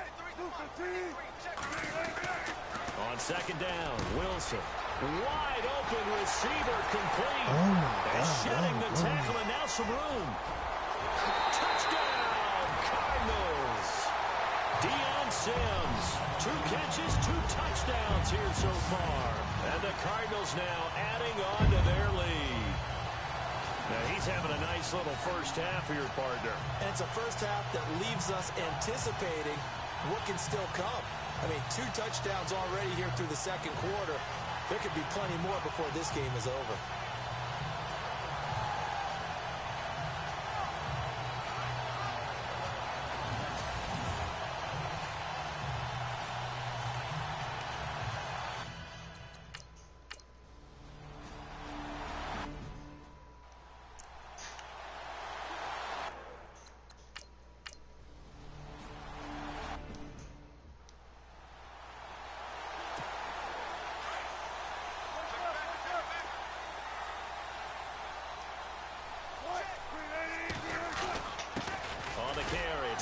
On second down, Wilson. Wide open receiver complete. And shedding the tackle, and now some room. Touchdown, Cardinals. Deion Sims, 2 catches, 2 touchdowns here so far. And the Cardinals now adding on to their lead. Now he's having a nice little first half for your partner. And it's a first half that leaves us anticipating what can still come. I mean, 2 touchdowns already here through the second quarter. There could be plenty more before this game is over.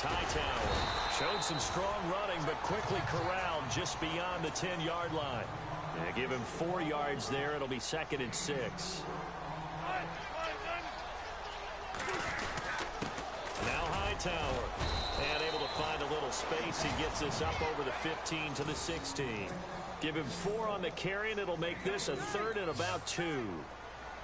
Hightower showed some strong running, but quickly corralled just beyond the 10-yard line. And give him 4 yards there. It'll be 2nd and 6. Now Hightower. And able to find a little space. He gets us up over the 15 to the 16. Give him 4 on the carry, and it'll make this a 3rd and about 2.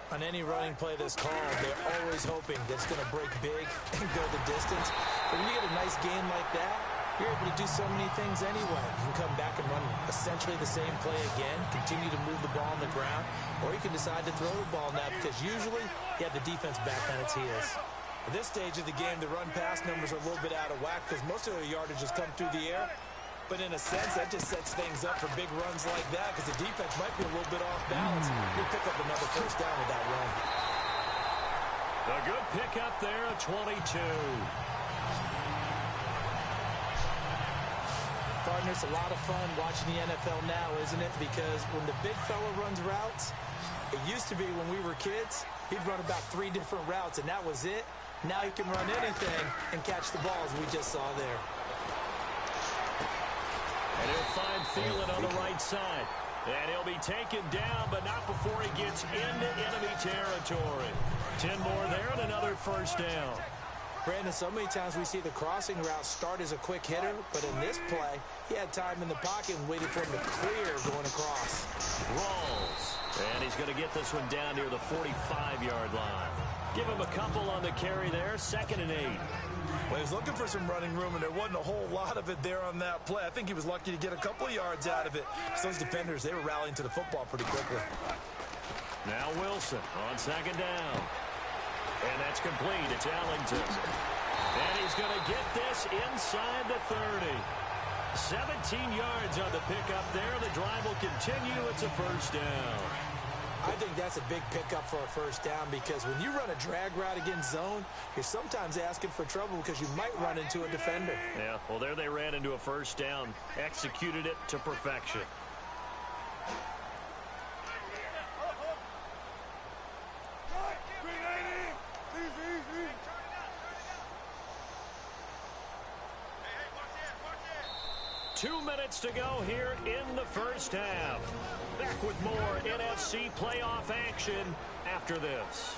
On any running play that's called, they're always hoping that it's going to break big and go the distance. But when you get a nice game like that, you're able to do so many things anyway. You can come back and run essentially the same play again, continue to move the ball on the ground, or you can decide to throw the ball now because usually you have the defense back on its heels. At this stage of the game, the run-pass numbers are a little bit out of whack because most of their yardage has come through the air. But in a sense, that just sets things up for big runs like that because the defense might be a little bit off balance. He'll pick up another first down with that run. A good pickup there at 22. Partner, it's a lot of fun watching the NFL now, isn't it? Because when the big fella runs routes, it used to be when we were kids, he'd run about 3 different routes, and that was it. Now he can run anything and catch the balls we just saw there. And he'll find Thielen on the right side. And he'll be taken down, but not before he gets into enemy territory. 10 more there and another first down. Brandon, so many times we see the crossing route start as a quick hitter, but in this play, he had time in the pocket and waited for him to clear going across. Rolls. And he's going to get this one down near the 45-yard line. Give him a couple on the carry there, 2nd and 8. Well, he was looking for some running room, and there wasn't a whole lot of it there on that play. I think he was lucky to get a couple of yards out of it. So those defenders, they were rallying to the football pretty quickly. Now Wilson on 2nd down. And that's complete. It's Ellington. And he's going to get this inside the 30. 17 yards on the pickup there. The drive will continue. It's a first down. I think that's a big pickup for a first down because when you run a drag route against zone, you're sometimes asking for trouble because you might run into a defender. Yeah, well, there they ran into a first down. Executed it to perfection. Two minutes to go here in the first half. Back with more NFC playoff action after this.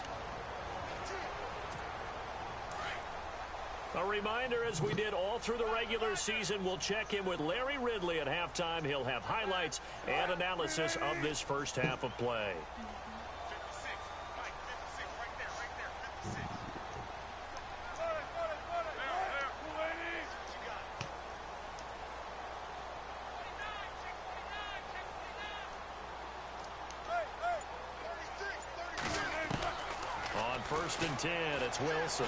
A reminder, as we did all through the regular season, we'll check in with Larry Ridley at halftime. He'll have highlights and analysis of this first half of play. On 1st and 10, it's Wilson.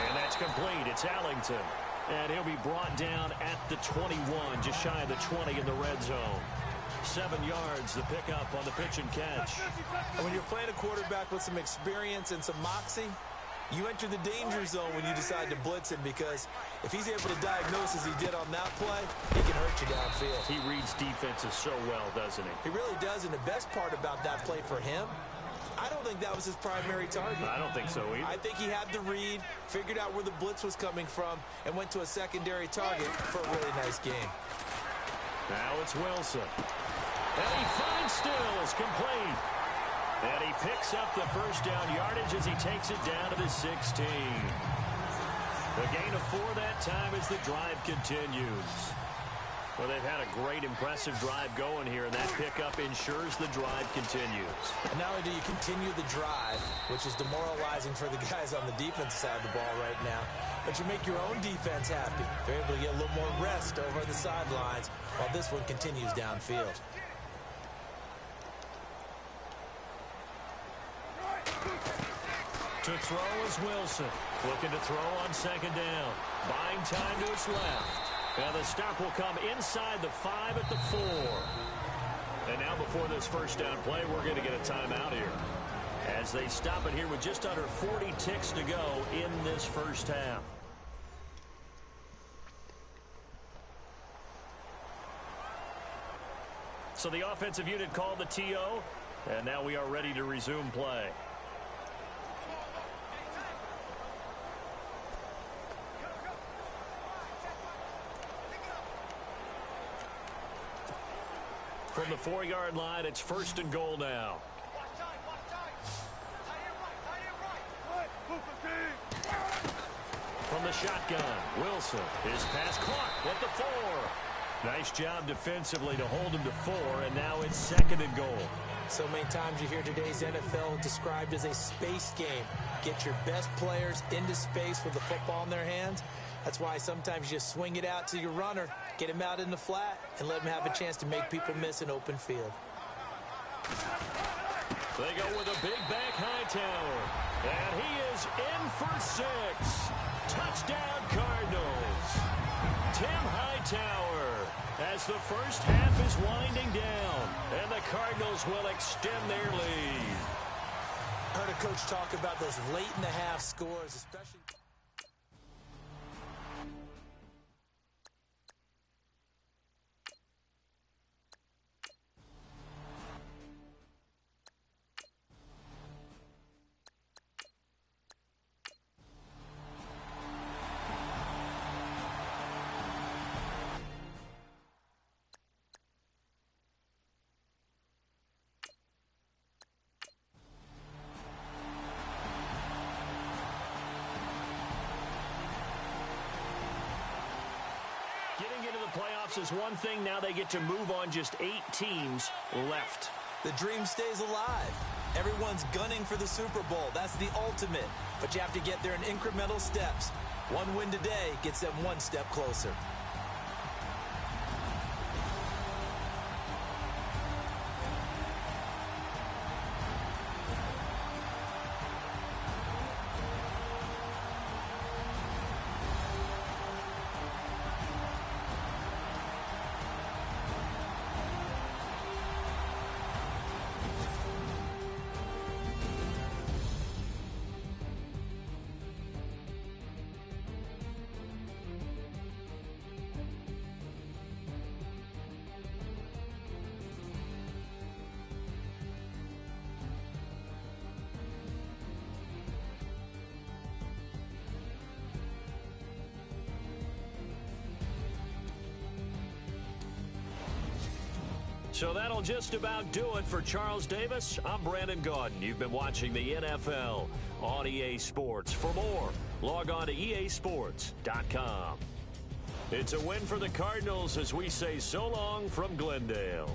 And that's complete. It's Ellington. And he'll be brought down at the 21, just shy of the 20 in the red zone. 7 yards, the pickup on the pitch and catch. And when you're playing a quarterback with some experience and some moxie, you enter the danger zone when you decide to blitz him because if he's able to diagnose as he did on that play, he can hurt you downfield. He reads defenses so well, doesn't he? He really does, and the best part about that play for him, I don't think that was his primary target. I don't think so either. I think he had the read, figured out where the blitz was coming from, and went to a secondary target for a really nice game. Now it's Wilson. And he finds Stills, complete. And he picks up the first down yardage as he takes it down to the 16. The gain of 4 that time as the drive continues. Well, they've had a great, impressive drive going here, and that pickup ensures the drive continues. And not only do you continue the drive, which is demoralizing for the guys on the defense side of the ball right now, but you make your own defense happy. They're able to get a little more rest over the sidelines while this one continues downfield. To throw is Wilson. Looking to throw on second down. Buying time to his left. And the stop will come inside the 5 at the 4. And now before this first down play, we're going to get a timeout here, as they stop it here with just under 40 ticks to go in this first half. So the offensive unit called the TO, and now we are ready to resume play. From the 4-yard line, it's 1st and goal now. From the shotgun, Wilson. His pass caught at the 4. Nice job defensively to hold him to 4, and now it's 2nd and goal. So many times you hear today's NFL described as a space game. Get your best players into space with the football in their hands. That's why sometimes you just swing it out to your runner, get him out in the flat, and let him have a chance to make people miss an open field. They go with a big back Hightower, and he is in for 6. Touchdown Cardinals. Tim Hightower, as the first half is winding down, and the Cardinals will extend their lead. I heard a coach talk about those late in the half scores, especially... Getting into the playoffs is one thing. Now they get to move on. Just 8 teams left. The dream stays alive. Everyone's gunning for the Super Bowl. That's the ultimate. But you have to get there in incremental steps. One win today gets them one step closer. So that'll just about do it for Charles Davis. I'm Brandon Gaudin. You've been watching the NFL on EA Sports. For more, log on to easports.com. It's a win for the Cardinals as we say so long from Glendale.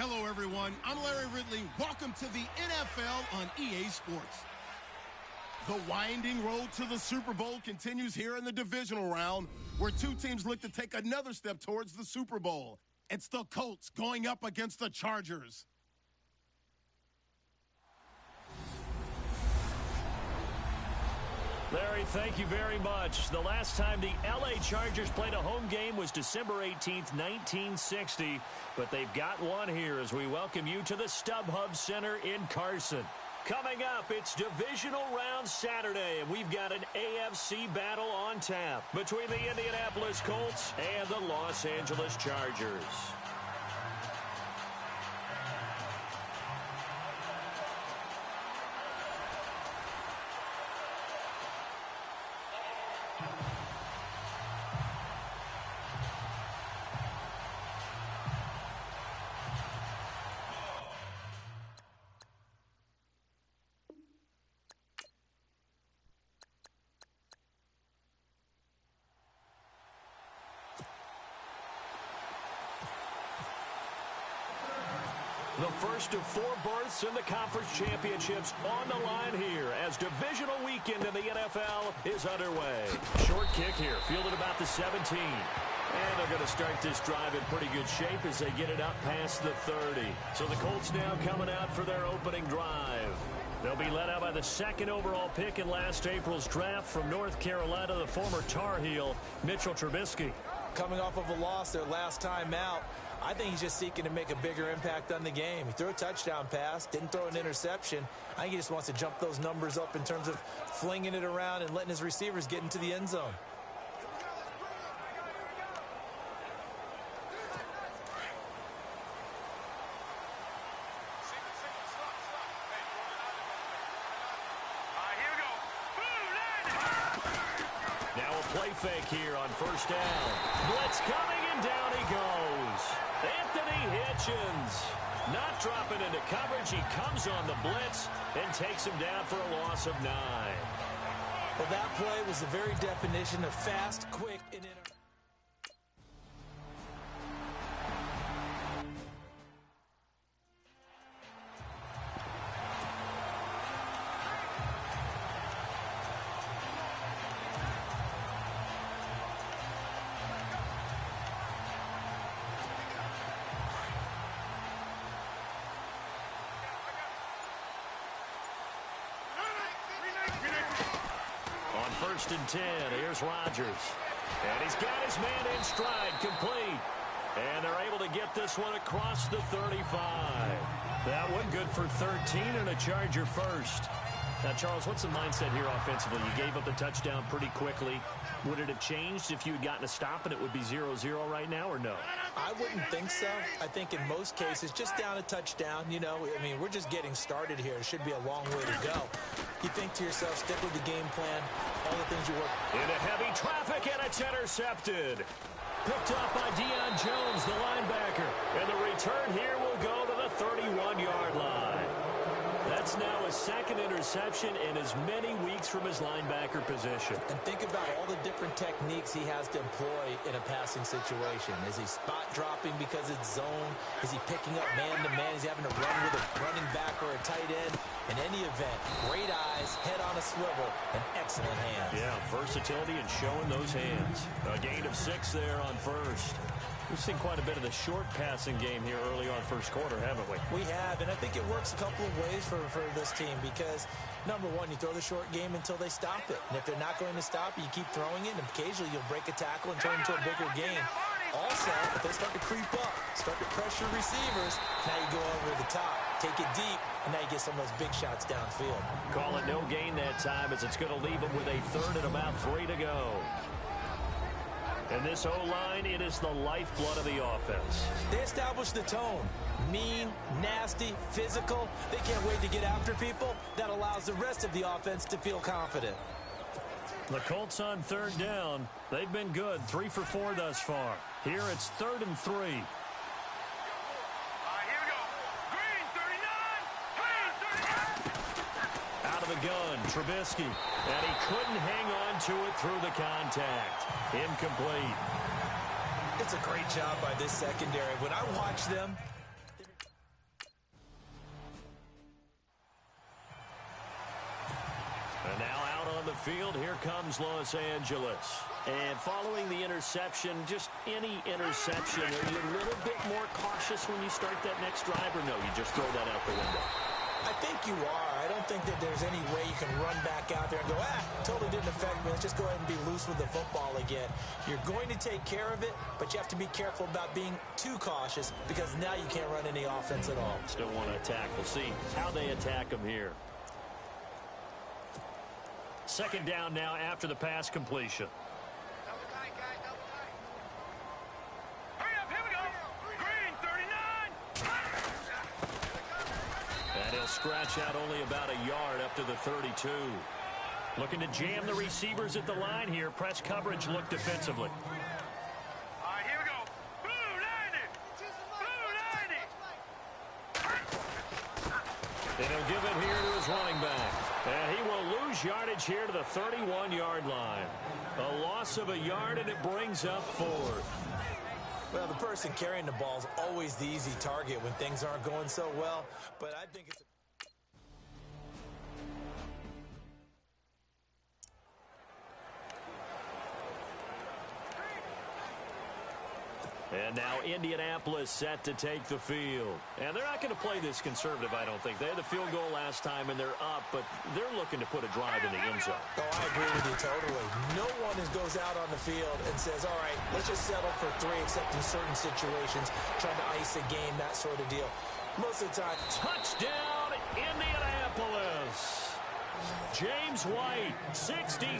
Hello, everyone. I'm Larry Ridley. Welcome to the NFL on EA Sports. The winding road to the Super Bowl continues here in the divisional round, where two teams look to take another step towards the Super Bowl. It's the Colts going up against the Chargers. Larry, thank you very much. The last time the L.A. Chargers played a home game was December 18th, 1960. But they've got one here as we welcome you to the StubHub Center in Carson. Coming up, it's Divisional Round Saturday, and we've got an AFC battle on tap between the Indianapolis Colts and the Los Angeles Chargers. The first of four berths in the conference championships on the line here as divisional weekend in the NFL is underway. Short kick here, fielded about the 17. And they're going to start this drive in pretty good shape as they get it up past the 30. So the Colts now coming out for their opening drive. They'll be led out by the second overall pick in last April's draft from North Carolina, the former Tar Heel, Mitchell Trubisky. Coming off of a loss their last time out, I think he's just seeking to make a bigger impact on the game. He threw a touchdown pass, didn't throw an interception. I think he just wants to jump those numbers up in terms of flinging it around and letting his receivers get into the end zone. Now a play fake here on first down. Blitz coming and down he goes. Anthony Hitchens not dropping into coverage. He comes on the blitz and takes him down for a loss of 9. Well, that play was the very definition of fast, quick, and First and 10. Here's Rodgers. And he's got his man in stride, complete. And they're able to get this one across the 35. That one good for 13 and a Charger first. Now, Charles, what's the mindset here offensively? You gave up the touchdown pretty quickly. Would it have changed if you had gotten a stop and it would be 0-0 right now, or no? I wouldn't think so. I think in most cases, just down a touchdown, you know, I mean, we're just getting started here. It should be a long way to go. You think to yourself, stick with the game plan, all the things you work. Into heavy traffic, and it's intercepted. Picked up by Deion Jones, the linebacker. And the return here will go to the 31-yard line. That's now his second interception in as many weeks from his linebacker position. And think about all the different techniques he has to employ in a passing situation. Is he spot dropping because it's zone? Is he picking up man-to-man? Is he having to run with a running back or a tight end? In any event, great eyes, head on a swivel, and excellent hands. Yeah, versatility and showing those hands. A gain of 6 there on first. We've seen quite a bit of the short passing game here early on first quarter, haven't we? We have, and I think it works a couple of ways for this team because, number one, you throw the short game until they stop it. And if they're not going to stop it, you keep throwing it, and occasionally you'll break a tackle and turn it into a bigger game. Also, if they start to creep up, start to pressure receivers, now you go over the top, take it deep, and now you get some of those big shots downfield. Call it no gain that time as it's going to leave them with a third and about 3 to go. And this O-line, it is the lifeblood of the offense. They established the tone. Mean, nasty, physical. They can't wait to get after people. That allows the rest of the offense to feel confident. The Colts on third down. They've been good. 3 for 4 thus far. Here it's 3rd and 3. Here we go. Green 39. Green 39. Out of the gun, Trubisky. And he couldn't hang on to it through the contact. Incomplete. It's a great job by this secondary. When I watch them, midfield. Here comes Los Angeles. And following the interception, just any interception, are you a little bit more cautious when you start that next drive, or no, you just throw that out the window? I think you are. I don't think that there's any way you can run back out there and go, totally didn't affect me. Let's just go ahead and be loose with the football again. You're going to take care of it, but you have to be careful about being too cautious because now you can't run any offense at all. Still want to attack. We'll see how they attack them here. Second down now after the pass completion. Hurry up, here we go. Green 39. And he'll scratch out only about a yard up to the 32. Looking to jam the receivers at the line here. Press coverage look defensively. All right, here we go. Blue 90. Blue 90. And he'll give it here to his running back. And he will lose yardage here to the 31-yard line. A loss of a yard, and it brings up fourth. Well, the person carrying the ball is always the easy target when things aren't going so well, but I think it's And now Indianapolis set to take the field. And they're not going to play this conservative, I don't think. They had the field goal last time, and they're up, but they're looking to put a drive in the end zone. Oh, I agree with you totally. No one goes out on the field and says, all right, let's just settle for 3, except in certain situations, trying to ice a game, that sort of deal. Most of the time. Touchdown, Indianapolis. James White, 67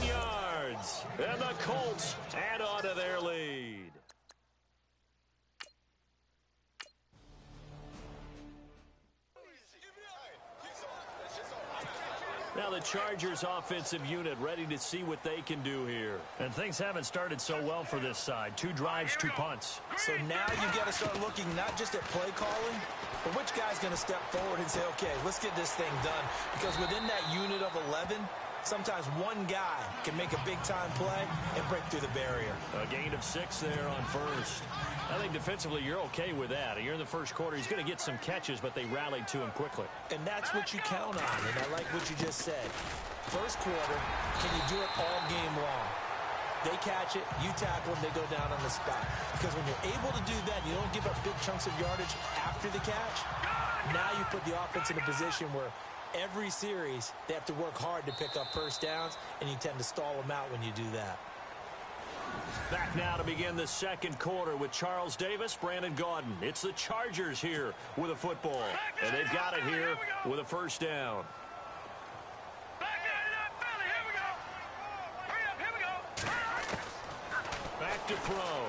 yards. And the Colts add on to their lead. Now the Chargers offensive unit ready to see what they can do here. And things haven't started so well for this side. 2 drives, 2 punts. So now you've got to start looking not just at play calling, but which guy's going to step forward and say, okay, let's get this thing done. Because within that unit of 11, sometimes one guy can make a big-time play and break through the barrier. A gain of 6 there on first. I think defensively you're okay with that. You're in the first quarter. He's going to get some catches, but they rallied to him quickly. And that's what you count on, and I like what you just said. First quarter, can you do it all game long? They catch it, you tackle them, they go down on the spot. Because when you're able to do that, you don't give up big chunks of yardage after the catch. Now you put the offense in a position where every series they have to work hard to pick up first downs, and you tend to stall them out when you do that. Back now to begin the second quarter with Charles Davis, Brandon Gaudin. It's the Chargers here with a football. And they've got it here with a first down. Back to throw.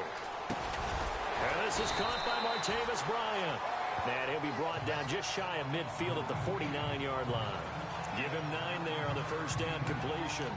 And this is caught by Martavis Bryant. And he'll be brought down just shy of midfield at the 49-yard line. Give him 9 there on the first down completion.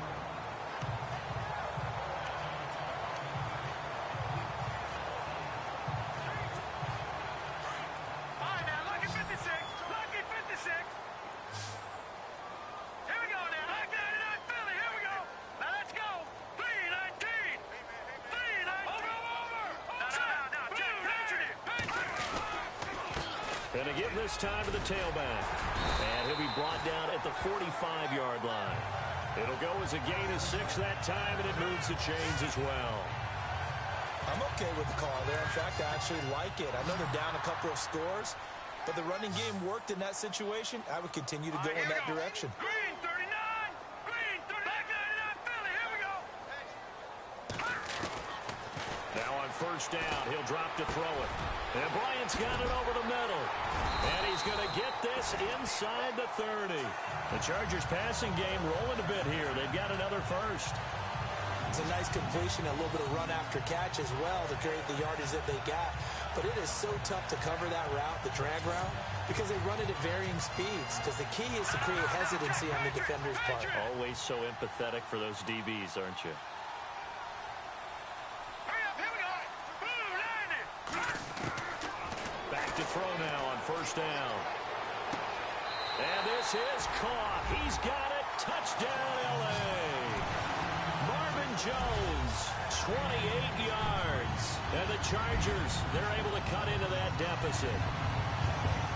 And to give this time to the tailback. And he'll be brought down at the 45-yard line. It'll go as a gain of 6 that time, and it moves the chains as well. I'm okay with the call there. In fact, I actually like it. I know they're down a couple of scores, but the running game worked in that situation. I would continue to go in that direction. Green 39! Green 39! Back 99 Philly, here we go! Now on first down, he'll drop to throw it. And Bryant's got it over the middle. And he's going to get this inside the 30. The Chargers passing game rolling a bit here. They've got another first. It's a nice completion, a little bit of run after catch as well to create the yardage that they got. But it is so tough to cover that route, the drag route, because they run it at varying speeds. Because the key is to create hesitancy on the defender's part. Always so empathetic for those DBs, aren't you? To throw now on first down. And this is caught. He's got it. Touchdown, L.A. Marvin Jones, 28 yards. And the Chargers, they're able to cut into that deficit.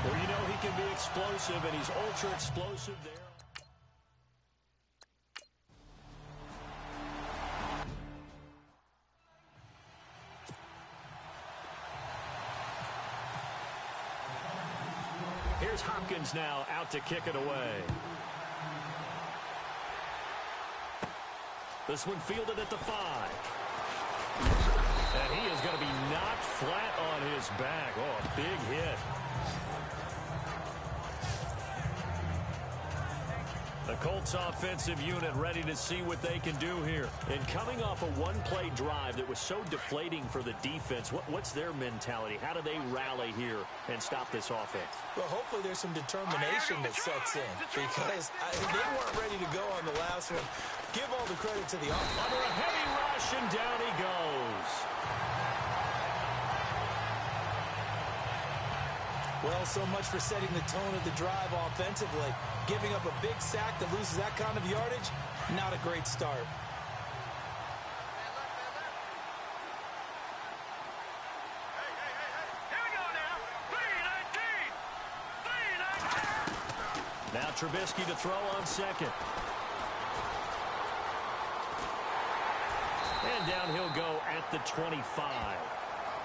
Well, you know he can be explosive, and he's ultra explosive there. Here's Hopkins now out to kick it away. This one fielded at the 5. And he is going to be knocked flat on his back. Oh, a big hit. The Colts offensive unit ready to see what they can do here. And coming off a one-play drive that was so deflating for the defense, what's their mentality? How do they rally here and stop this offense? Well, hopefully there's some determination that sets in because they weren't ready to go on the last one. Give all the credit to the offense. Under a heavy rush, and down he goes. Well, so much for setting the tone of the drive offensively. Giving up a big sack that loses that kind of yardage, not a great start. Here we go now. 3-19. Now Trubisky to throw on second. And down he'll go at the 25.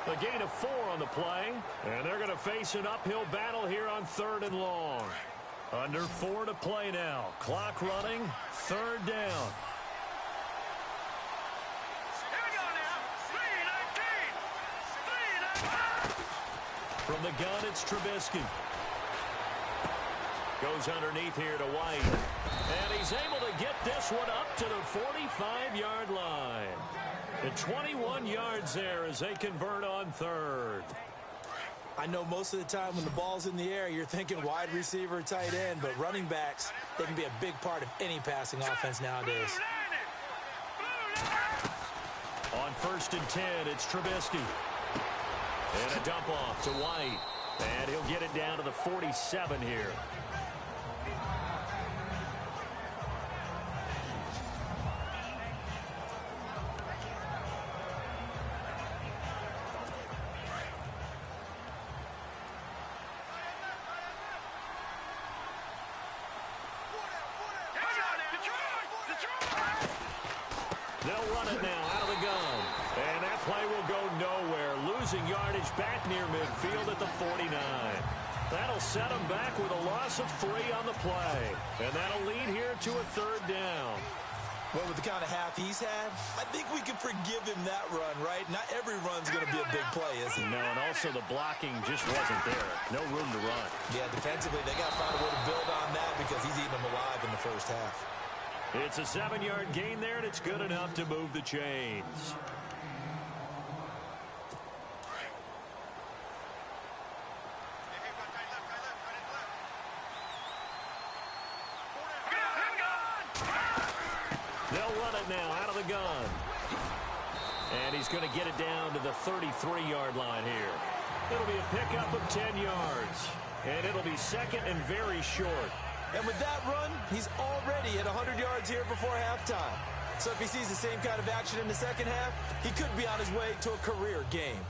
A gain of 4 on the play. And they're going to face an uphill battle here on 3rd and long. Under 4 to play now. Clock running. 3rd down. Here we go now. 3-19. 3-19. From the gun, it's Trubisky. Goes underneath here to White. And he's able to get this one up to the 45-yard line. And 21 yards there as they convert on 3rd. I know most of the time when the ball's in the air, you're thinking wide receiver, tight end, but running backs, they can be a big part of any passing offense nowadays. On 1st and 10, it's Trubisky. And a dump off to White. And he'll get it down to the 47 here. They'll run it now out of the gun. And that play will go nowhere. Losing yardage back near midfield at the 49. That'll set them back with a loss of 3 on the play. And that'll lead here to a 3rd down. Well, with the kind of half he's had, I think we can forgive him that run, right? Not every run's going to be a big play, is it? No, and also the blocking just wasn't there. No room to run. Yeah, defensively, they got to find a way to build on that because he's eating them alive in the first half. It's a 7-yard gain there, and it's good enough to move the chains. They'll run it now out of the gun. And he's going to get it down to the 33-yard line here. It'll be a pickup of 10 yards. And it'll be 2nd and very short. And with that run, he's already at 100 yards here before halftime. So if he sees the same kind of action in the second half, he could be on his way to a career game.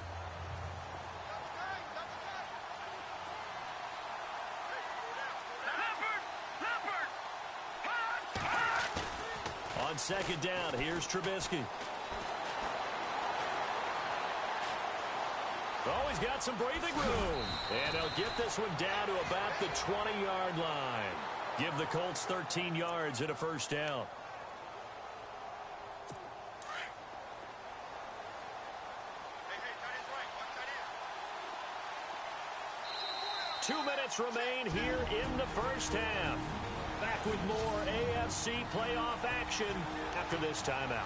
On 2nd down, here's Trubisky. Oh, he's got some breathing room. And they'll get this one down to about the 20-yard line. Give the Colts 13 yards and a 1st down. Two minutes remain here in the first half. Back with more AFC playoff action after this timeout.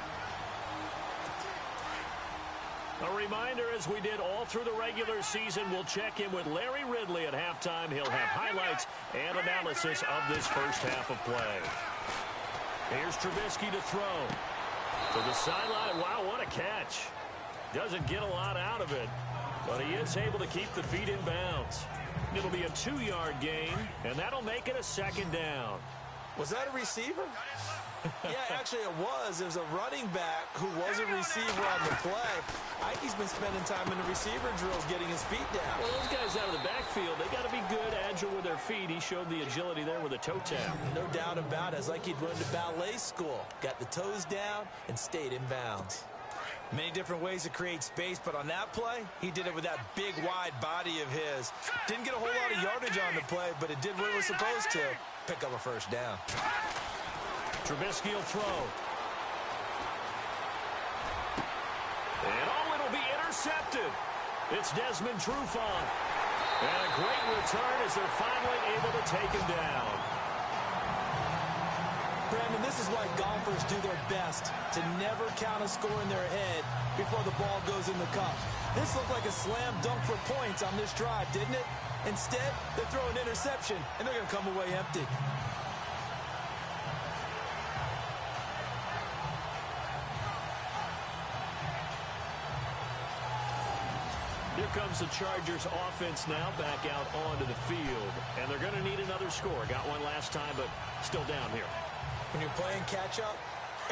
A reminder, as we did all through the regular season, we'll check in with Larry Ridley at halftime. He'll have highlights and analysis of this first half of play. Here's Trubisky to throw. To the sideline. Wow, what a catch. Doesn't get a lot out of it, but he is able to keep the feet in bounds. It'll be a 2-yard gain, and that'll make it a 2nd down. Was that a receiver? Yeah, actually it was. There's a running back who was a receiver on the play. Ike's been spending time in the receiver drills getting his feet down. Well, those guys out of the backfield, they got to be good, agile with their feet. He showed the agility there with a toe tap. No doubt about it. It's like he'd run to ballet school. Got the toes down and stayed in bounds. Many different ways to create space, but on that play, he did it with that big, wide body of his. Didn't get a whole lot of yardage on the play, but it did what it was supposed to. Pick up a first down. Trubisky will throw. And it'll be intercepted. It's Desmond Trufant. And a great return as they're finally able to take him down. Brandon, this is why golfers do their best to never count a score in their head before the ball goes in the cup. This looked like a slam dunk for points on this drive, didn't it? Instead, they throw an interception, and they're going to come away empty. Here comes the Chargers offense now back out onto the field. And they're going to need another score. Got one last time, but still down here. When you're playing catch-up,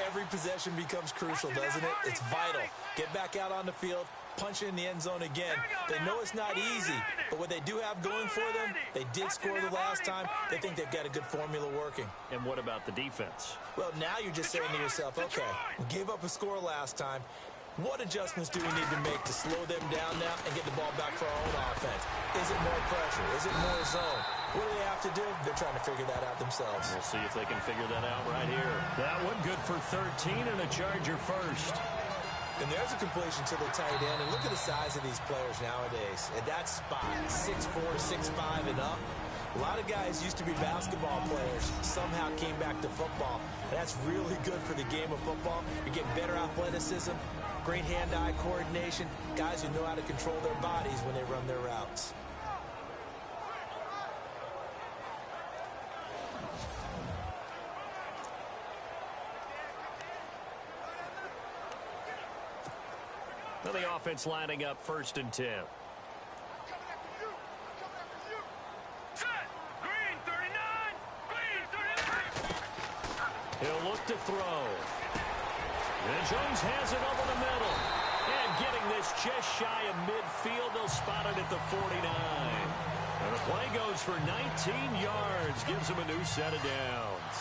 every possession becomes crucial, doesn't it? It's vital. Get back out on the field, punch it in the end zone again. They know it's not easy, but what they do have going for them, they did score the last time. They think they've got a good formula working. And what about the defense? Well, now you're just saying to yourself, okay, we gave up a score last time. What adjustments do we need to make to slow them down now and get the ball back for our own offense? Is it more pressure? Is it more zone? What do they have to do? They're trying to figure that out themselves. We'll see if they can figure that out right here. That one good for 13 and a Charger first. And there's a completion to the tight end. And look at the size of these players nowadays. At that spot, 6'4", 6'5", and up. A lot of guys used to be basketball players, somehow came back to football. And that's really good for the game of football. You get better athleticism, great hand-eye coordination, guys who know how to control their bodies when they run their routes. Well, the offense lining up 1st and 10. He'll look to throw. And Jones has it over the middle. And getting this just shy of midfield, they'll spot it at the 49. And the play goes for 19 yards, gives them a new set of downs.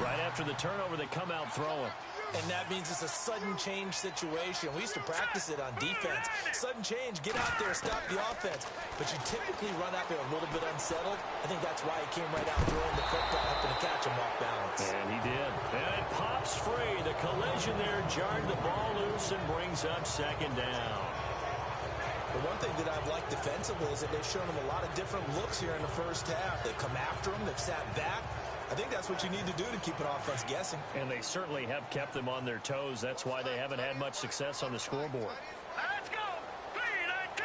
Right after the turnover, they come out throwing. And that means it's a sudden change situation. We used to practice it on defense. Sudden change, get out there, stop the offense. But you typically run out there a little bit unsettled. I think that's why he came right out throwing the football, hoping to catch him off balance. And he did. And it pops free. The collision there jarred the ball loose and brings up 2nd down. The one thing that I've liked defensively is that they've shown him a lot of different looks here in the first half. They've come after him. They've sat back. I think that's what you need to do to keep an offense guessing. And they certainly have kept them on their toes. That's why they haven't had much success on the scoreboard. Let's go! 3-19!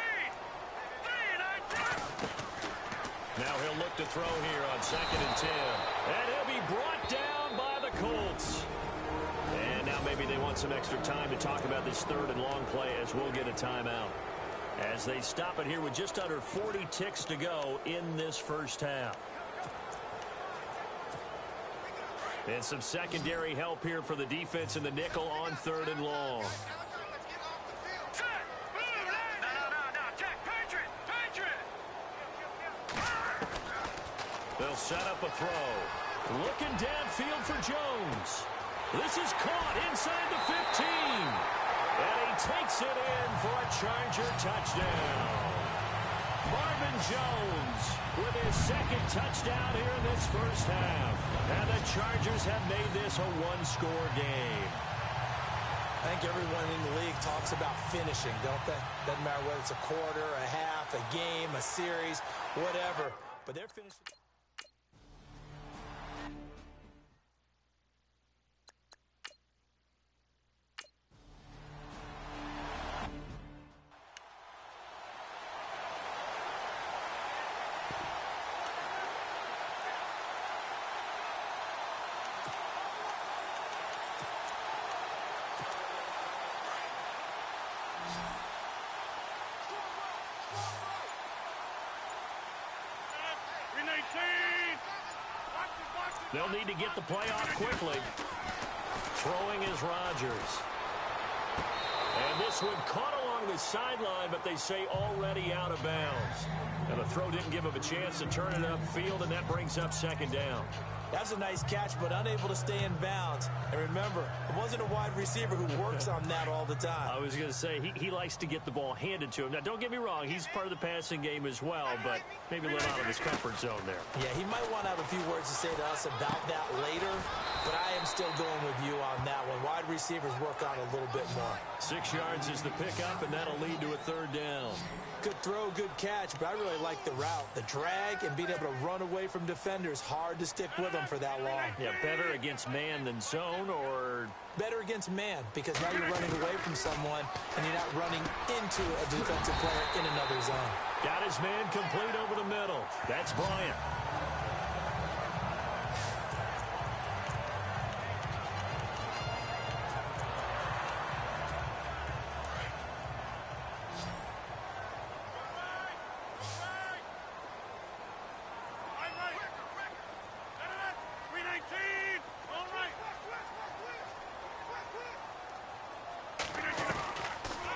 3-19! Now he'll look to throw here on 2nd and 10. And he'll be brought down by the Colts. And now maybe they want some extra time to talk about this 3rd and long play as we'll get a timeout. As they stop it here with just under 40 ticks to go in this first half. And some secondary help here for the defense in the nickel on 3rd and long. They'll set up a throw. Looking downfield for Jones. This is caught inside the 15. And he takes it in for a Charger touchdown. Marvin Jones with his 2nd touchdown here in this first half. And the Chargers have made this a one-score game. I think everyone in the league talks about finishing, don't they? Doesn't matter whether it's a quarter, a half, a game, a series, whatever. But they're finishing. They'll need to get the play off quickly. Throwing is Rodgers. And this one caught along the sideline, but they say already out of bounds. And the throw didn't give him a chance to turn it upfield, and that brings up 2nd down. That's a nice catch, but unable to stay in bounds. And remember, it wasn't a wide receiver who works on that all the time. I was going to say, he likes to get the ball handed to him. Now, don't get me wrong, he's part of the passing game as well, but maybe a little out of his comfort zone there. Yeah, he might want to have a few words to say to us about that later, but I am still going with you on that one. Wide receivers work on a little bit more. 6 yards is the pickup, and that'll lead to a 3rd down. Good throw, good catch, but I really like the route. The drag and being able to run away from defenders, hard to stick with them for that long. Yeah, better against man than zone, or... Better against man, because now you're running away from someone and you're not running into a defensive player in another zone. Got his man complete over the middle. That's Bryant.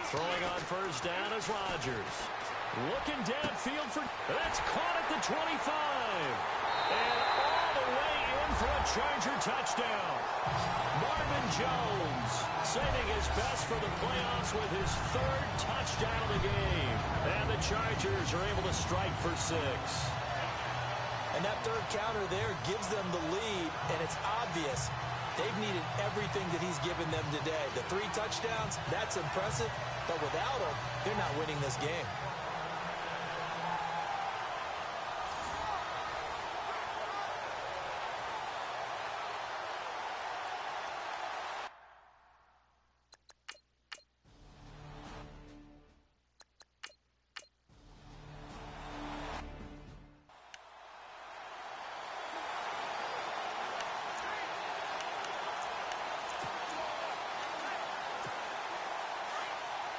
Throwing on 1st down is Rodgers. Looking downfield for... That's caught at the 25. And all the way in for a Charger touchdown. Marvin Jones saving his best for the playoffs with his 3rd touchdown of the game. And the Chargers are able to strike for 6. And that 3rd counter there gives them the lead, and it's obvious they've needed everything that he's given them today. The 3 touchdowns, that's impressive, but without him, they're not winning this game.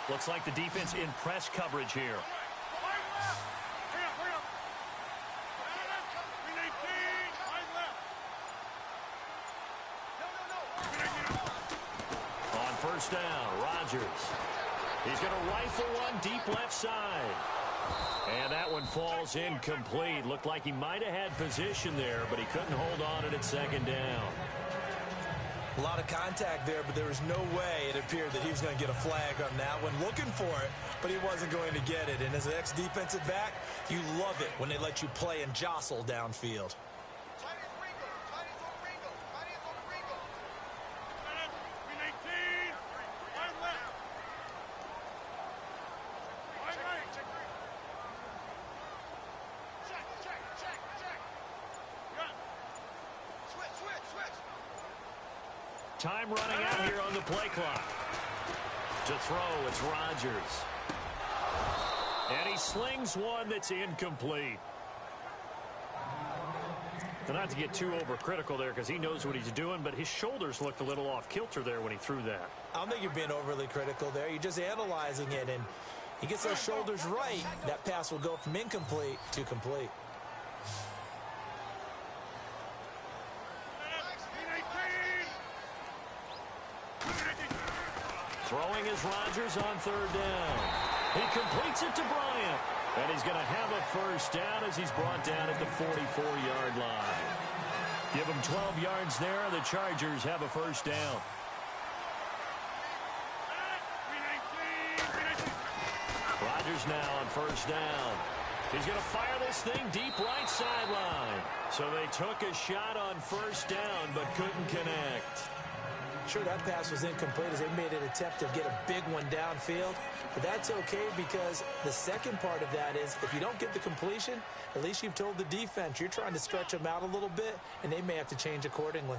Looks like the defense in press coverage here. On 1st down, Rodgers. He's going to rifle one deep left side. And that one falls incomplete. Looked like he might have had position there, but he couldn't hold on it at 2nd down. A lot of contact there, but there was no way it appeared that he was going to get a flag on that one. Looking for it, but he wasn't going to get it. And as an ex-defensive back, you love it when they let you play and jostle downfield. Time running out here on the play clock. To throw, it's Rodgers. And he slings one that's incomplete. And not to get too overcritical there because he knows what he's doing, but his shoulders looked a little off kilter there when he threw that. I don't think you're being overly critical there. You're just analyzing it, and he gets those shoulders right. That pass will go from incomplete to complete. Throwing is Rodgers on 3rd down. He completes it to Bryant. And he's going to have a 1st down as he's brought down at the 44-yard line. Give him 12 yards there. The Chargers have a 1st down. Rodgers now on 1st down. He's going to fire this thing deep right sideline. So they took a shot on 1st down but couldn't connect. Sure, that pass was incomplete as they made an attempt to get a big one downfield. But that's okay because the second part of that is if you don't get the completion, at least you've told the defense you're trying to stretch them out a little bit, and they may have to change accordingly.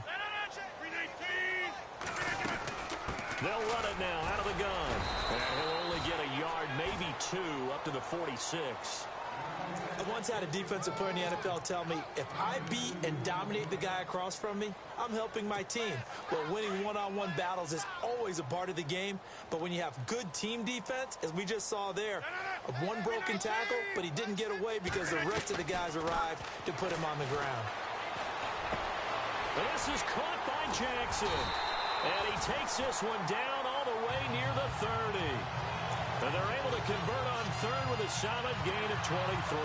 They'll run it now out of the gun. And he'll only get a yard, maybe 2, up to the 46. I once had a defensive player in the NFL tell me, if I beat and dominate the guy across from me, I'm helping my team. Well, winning one-on-one battles is always a part of the game, but when you have good team defense, as we just saw there, one broken tackle, but he didn't get away because the rest of the guys arrived to put him on the ground. This is caught by Jackson, and he takes this one down all the way near the 30. And they're able to convert on 3rd with a solid gain of 23.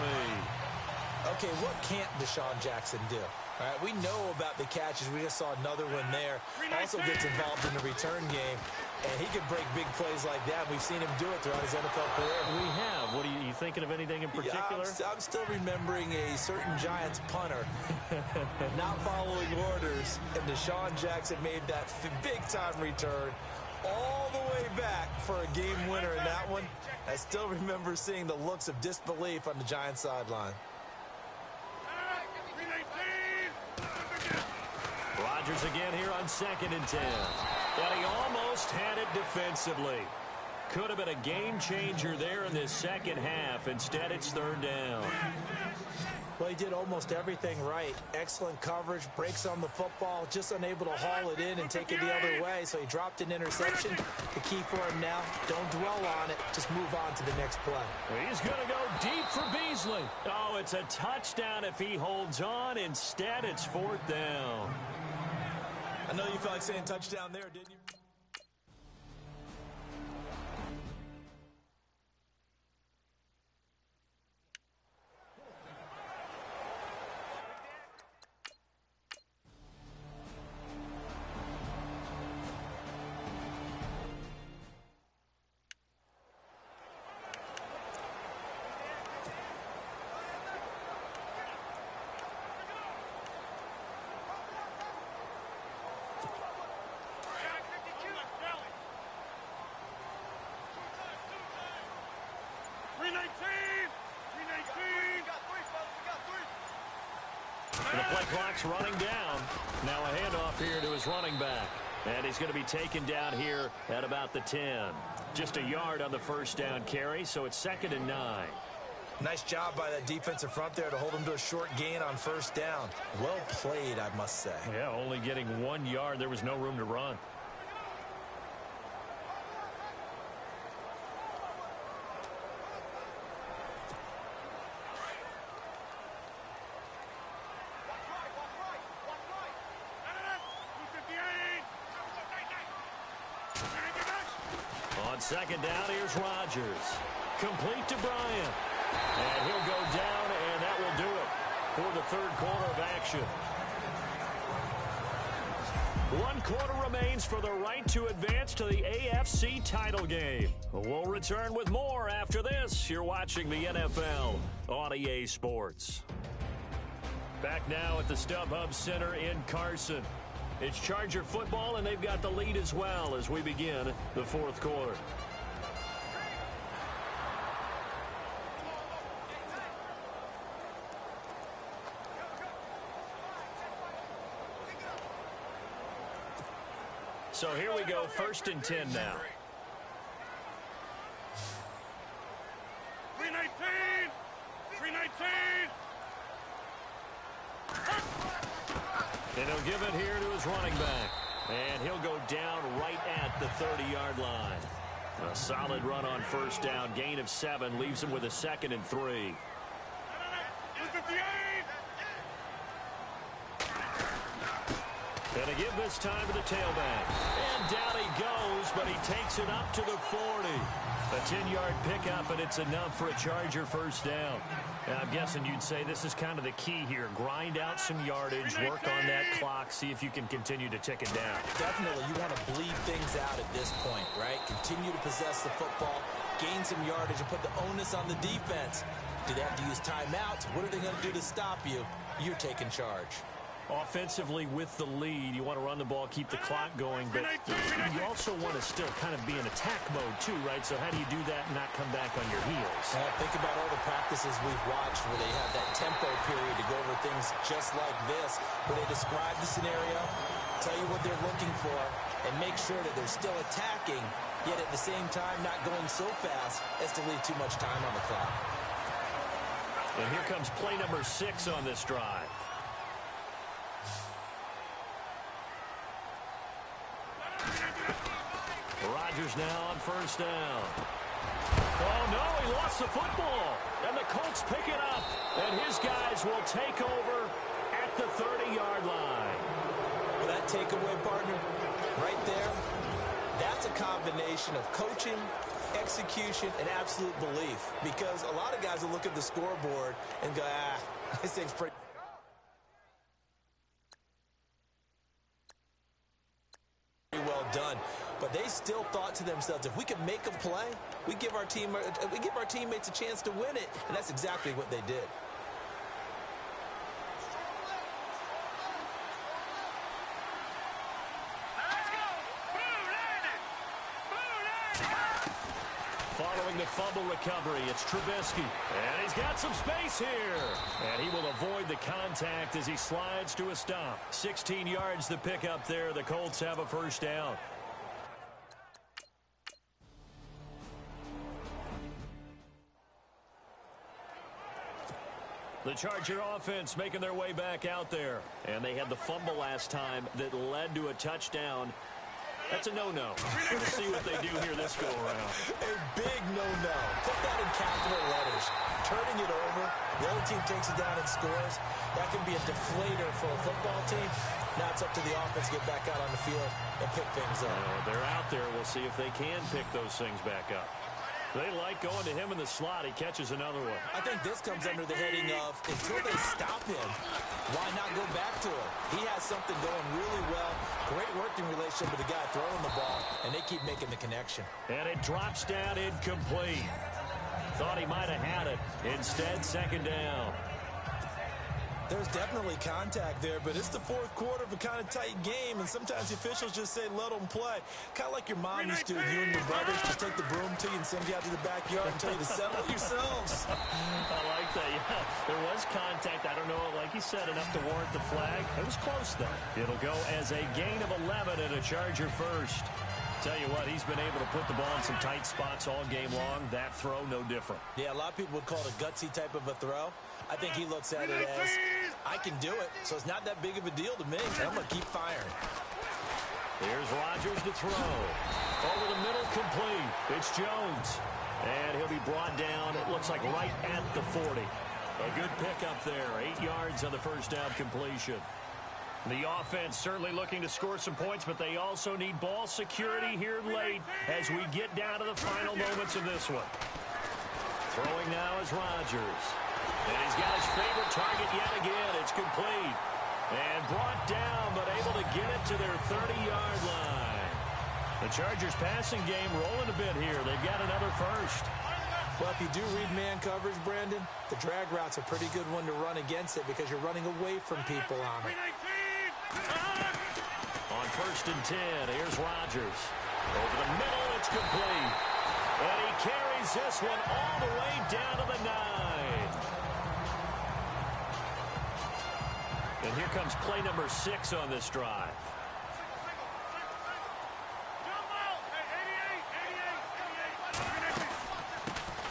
Okay, what can't Deshaun Jackson do? All right, we know about the catches. We just saw another one there. Also gets involved in the return game, and he can break big plays like that. We've seen him do it throughout his NFL career. We have. What are you thinking of anything in particular? Yeah, I'm still remembering a certain Giants punter not following orders, and Deshaun Jackson made that big-time return all the way back for a game winner in that one. I still remember seeing the looks of disbelief on the Giants sideline. Rodgers again here on 2nd and 10. And he almost had it defensively. Could have been a game changer there in this second half. Instead, it's 3rd down. Well, he did almost everything right. Excellent coverage, breaks on the football, just unable to haul it in and take it the other way. So he dropped an interception. The key for him now, don't dwell on it. Just move on to the next play. He's going to go deep for Beasley. Oh, it's a touchdown if he holds on. Instead, it's 4th down. I know you felt like saying touchdown there, didn't you? The play clock's running down. Now a handoff here to his running back. And he's going to be taken down here at about the 10. Just a yard on the 1st down carry, so it's 2nd and 9. Nice job by that defensive front there to hold him to a short gain on 1st down. Well played, I must say. Yeah, only getting 1 yard. There was no room to run. On 2nd down, here's Rodgers. Complete to Bryant. And he'll go down, and that will do it for the 3rd quarter of action. 1 quarter remains for the right to advance to the AFC title game. We'll return with more after this. You're watching the NFL on EA Sports. Back now at the StubHub Center in Carson. It's Charger football, and they've got the lead as well as we begin the 4th quarter. So here we go, 1st and 10 now. 319! 319! And he'll give it here to his running back. And he'll go down right at the 30-yard line. A solid run on 1st down. Gain of 7 leaves him with a 2nd and 3. 258! And a give this time to the tailback. And down he goes, but he takes it up to the 40. A 10-yard pickup, and it's enough for a Charger 1st down. And I'm guessing you'd say this is kind of the key here. Grind out some yardage, work on that clock, see if you can continue to tick it down. Definitely, you want to bleed things out at this point, right? Continue to possess the football, gain some yardage, and put the onus on the defense. Do they have to use timeouts? What are they going to do to stop you? You're taking charge. Offensively with the lead, you want to run the ball, keep the clock going, but you also want to still kind of be in attack mode too, right? So how do you do that and not come back on your heels? Think about all the practices we've watched where they have that tempo period to go over things just like this, where they describe the scenario, tell you what they're looking for, and make sure that they're still attacking, yet at the same time not going so fast as to leave too much time on the clock. And here comes play number 6 on this drive. Rodgers now on 1st down. Oh, no, he lost the football. And the Colts pick it up. And his guys will take over at the 30-yard line. Well, that takeaway, partner, right there, that's a combination of coaching, execution, and absolute belief. Because a lot of guys will look at the scoreboard and go, this thing's pretty... they still thought to themselves, if we can make a play, we give our teammates a chance to win it, and that's exactly what they did. Following the fumble recovery, it's Trubisky. And he's got some space here. And he will avoid the contact as he slides to a stop. 16 yards to pick up there. The Colts have a first down. The Charger offense making their way back out there. And they had the fumble last time that led to a touchdown. That's a no-no. We'll see what they do here this go-around. A big no-no. Put that in capital letters. Turning it over, the other team takes it down and scores. That can be a deflator for a football team. Now it's up to the offense to get back out on the field and pick things up. They're out there. We'll see if they can pick those things back up. They like going to him in the slot. He catches another one. I think this comes under the heading of, until they stop him, why not go back to him? He has something going really well. Great working relationship with the guy throwing the ball, and they keep making the connection. And it drops down incomplete. Thought he might have had it. Instead, second down. There's definitely contact there, but it's the fourth quarter of a kind of tight game, and sometimes the officials just say, let them play. Kind of like your mom used to, you and your brothers just take the broom to you and send you out to the backyard and tell you to settle it yourselves. I like that, yeah. There was contact. I don't know, like you said, enough to warrant the flag. It was close, though. It'll go as a gain of 11 and a Charger first. Tell you what, he's been able to put the ball in some tight spots all game long. That throw, no different. Yeah, a lot of people would call it a gutsy type of a throw. I think he looks at it as, I can do it, so it's not that big of a deal to me. I'm going to keep firing. Here's Rodgers to throw. Over the middle, complete. It's Jones. And he'll be brought down, it looks like right at the 40. A good pickup there. 8 yards on the first down completion. The offense certainly looking to score some points, but they also need ball security here late as we get down to the final moments of this one. Throwing now is Rodgers. And he's got his favorite target yet again. It's complete. And brought down, but able to get it to their 30-yard line. The Chargers passing game rolling a bit here. They've got another first. Well, if you do read man coverage, Brandon, the drag route's a pretty good one to run against it because you're running away from people on it. On first and 10, here's Rodgers. Over the middle, it's complete. And he carries this one all the way down to the 9. And here comes play number 6 on this drive.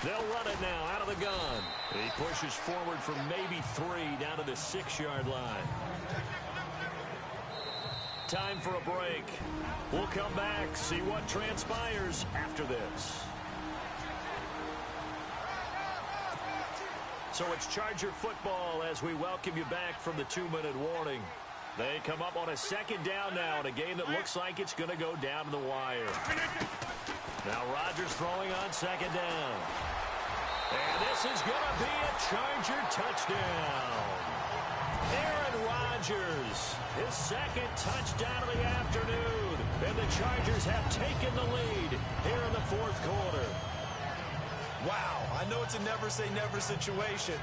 They'll run it now out of the gun. He pushes forward for maybe 3 down to the 6-yard line. Time for a break. We'll come back, see what transpires after this. So it's Charger football as we welcome you back from the 2-minute warning. They come up on a second down now in a game that looks like it's going to go down to the wire. Now Rodgers throwing on second down. And this is going to be a Charger touchdown. Aaron Rodgers, his second touchdown of the afternoon. And the Chargers have taken the lead here in the fourth quarter. Wow, I know it's a never-say-never situation,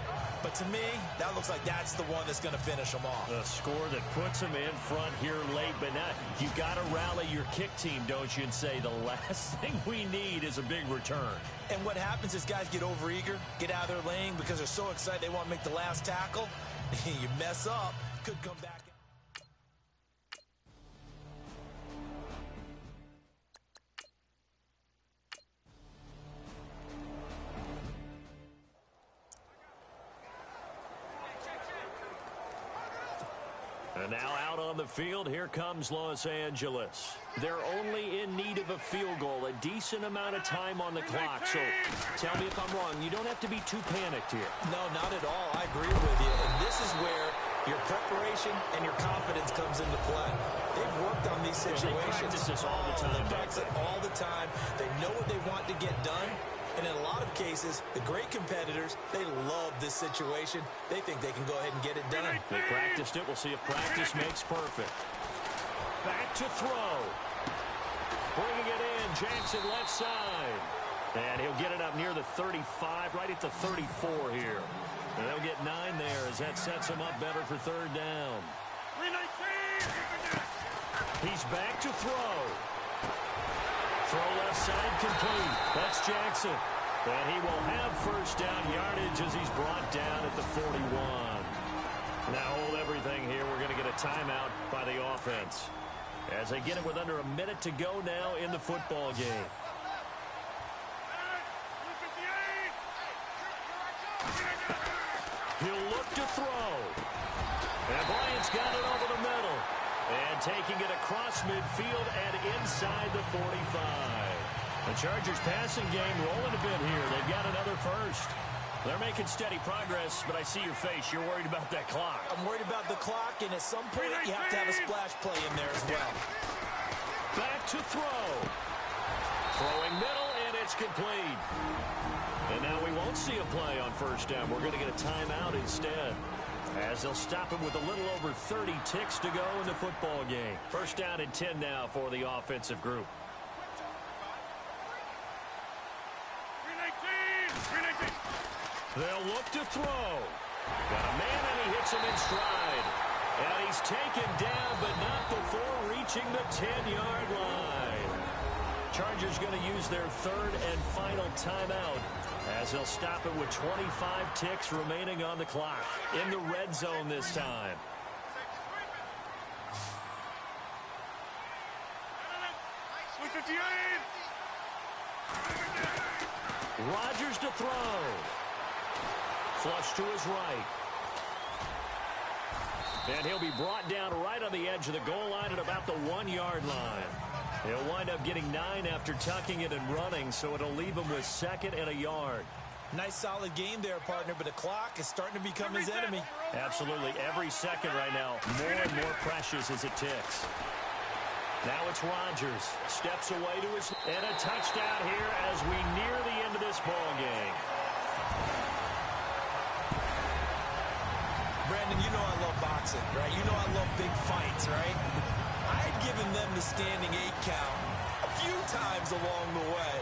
but to me, that looks like that's the one that's going to finish them off. A score that puts them in front here late, but now you've got to rally your kick team, don't you, and say the last thing we need is a big return. And what happens is guys get overeager, get out of their lane because they're so excited they want to make the last tackle. You mess up, could come back. And now out on the field, here comes Los Angeles. They're only in need of a field goal, a decent amount of time on the clock. So tell me if I'm wrong. You don't have to be too panicked here. No, not at all. I agree with you. And this is where your preparation and your confidence comes into play. They've worked on these situations. They practice this all the time. They practice it all the time. They know what they want to get done. And in a lot of cases, the great competitors, they love this situation. They think they can go ahead and get it done. They practiced it. We'll see if practice makes perfect. Back to throw. Bringing it in, Jackson left side. And he'll get it up near the 35, right at the 34 here. And they'll get 9 there as that sets him up better for third down. He's back to throw. Throw left side complete. That's Jackson. And he will have first down yardage as he's brought down at the 41. Now hold everything here. We're going to get a timeout by the offense as they get it with under a minute to go now in the football game. He'll look to throw. And Bryant's got it over the middle. And taking it across midfield and inside the 45. The Chargers passing game rolling a bit here. They've got another first. They're making steady progress, but I see your face. You're worried about that clock. I'm worried about the clock, and at some point you have to have a splash play in there as well. Back to throw. Throwing middle, and it's complete. And now we won't see a play on first down. We're going to get a timeout instead, as they'll stop him with a little over 30 ticks to go in the football game. First down and 10 now for the offensive group. They'll look to throw. Got a man, and he hits him in stride. And he's taken down, but not before reaching the 10-yard line. Chargers going to use their third and final timeout, as they'll stop it with 25 ticks remaining on the clock. In the red zone this time. Rodgers to throw. Flush to his right. And he'll be brought down right on the edge of the goal line at about the 1-yard line. He'll wind up getting 9 after tucking it and running, so it'll leave him with 2nd and a yard. Nice solid game there, partner, but the clock is starting to become his enemy. Absolutely. Every second right now, more and more precious as it ticks. Now it's Rodgers. Steps away to his... And a touchdown here as we near the end of this ball game. Brandon, you know I love boxing, right? You know I love big fights, right? I had given them the standing 8 count a few times along the way.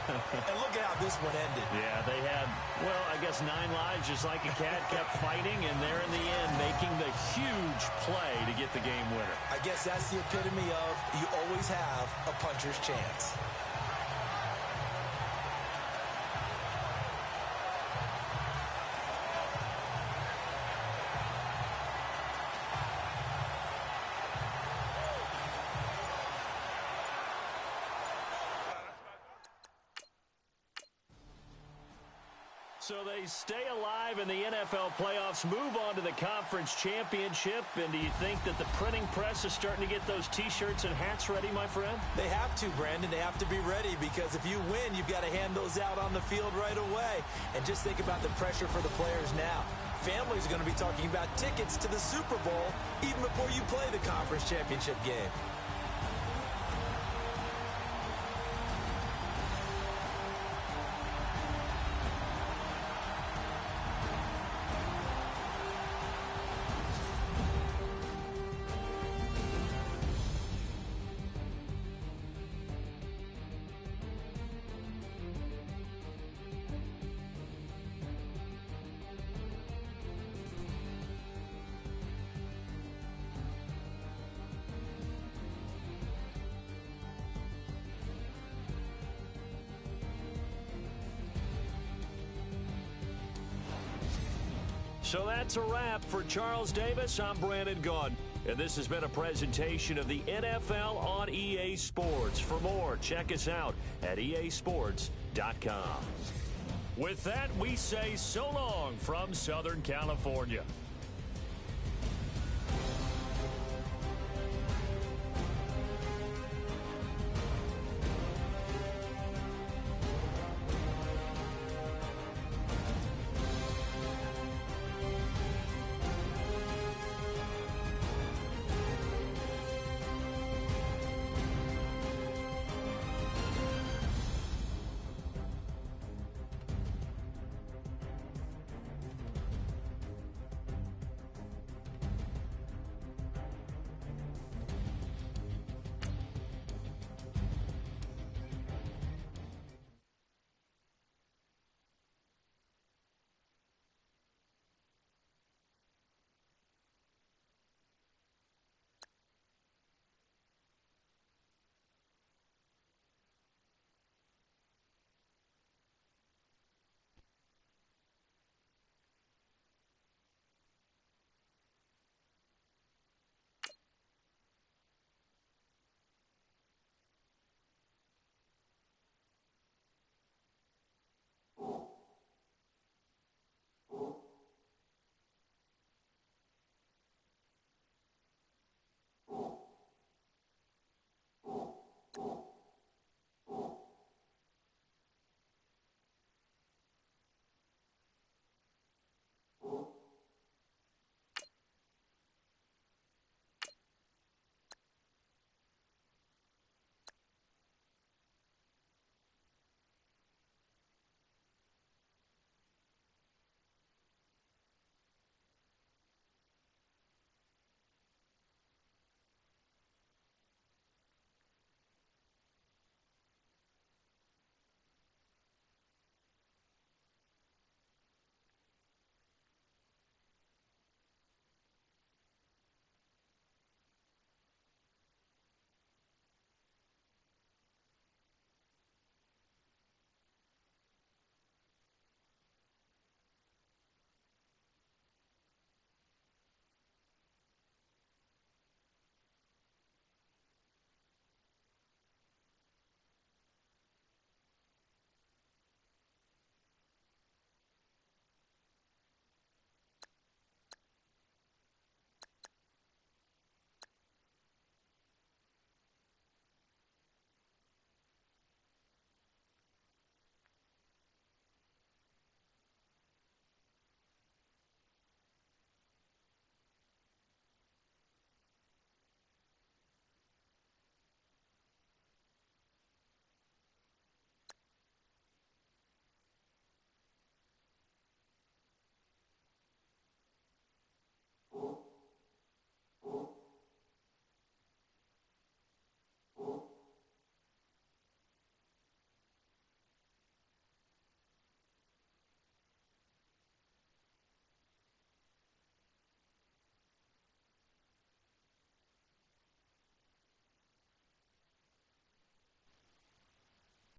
And look at how this one ended. Yeah, they had, well, I guess 9 lives, just like a cat, kept fighting, and there in the end making the huge play to get the game winner. I guess that's the epitome of you always have a puncher's chance. So they stay alive in the NFL playoffs, move on to the conference championship. And do you think that the printing press is starting to get those T-shirts and hats ready, my friend? They have to, Brandon. They have to be ready, because if you win, you've got to hand those out on the field right away. And just think about the pressure for the players now. Families are going to be talking about tickets to the Super Bowl even before you play the conference championship game. So that's a wrap. For Charles Davis, I'm Brandon Gaudin. And this has been a presentation of the NFL on EA Sports. For more, check us out at easports.com. With that, we say so long from Southern California.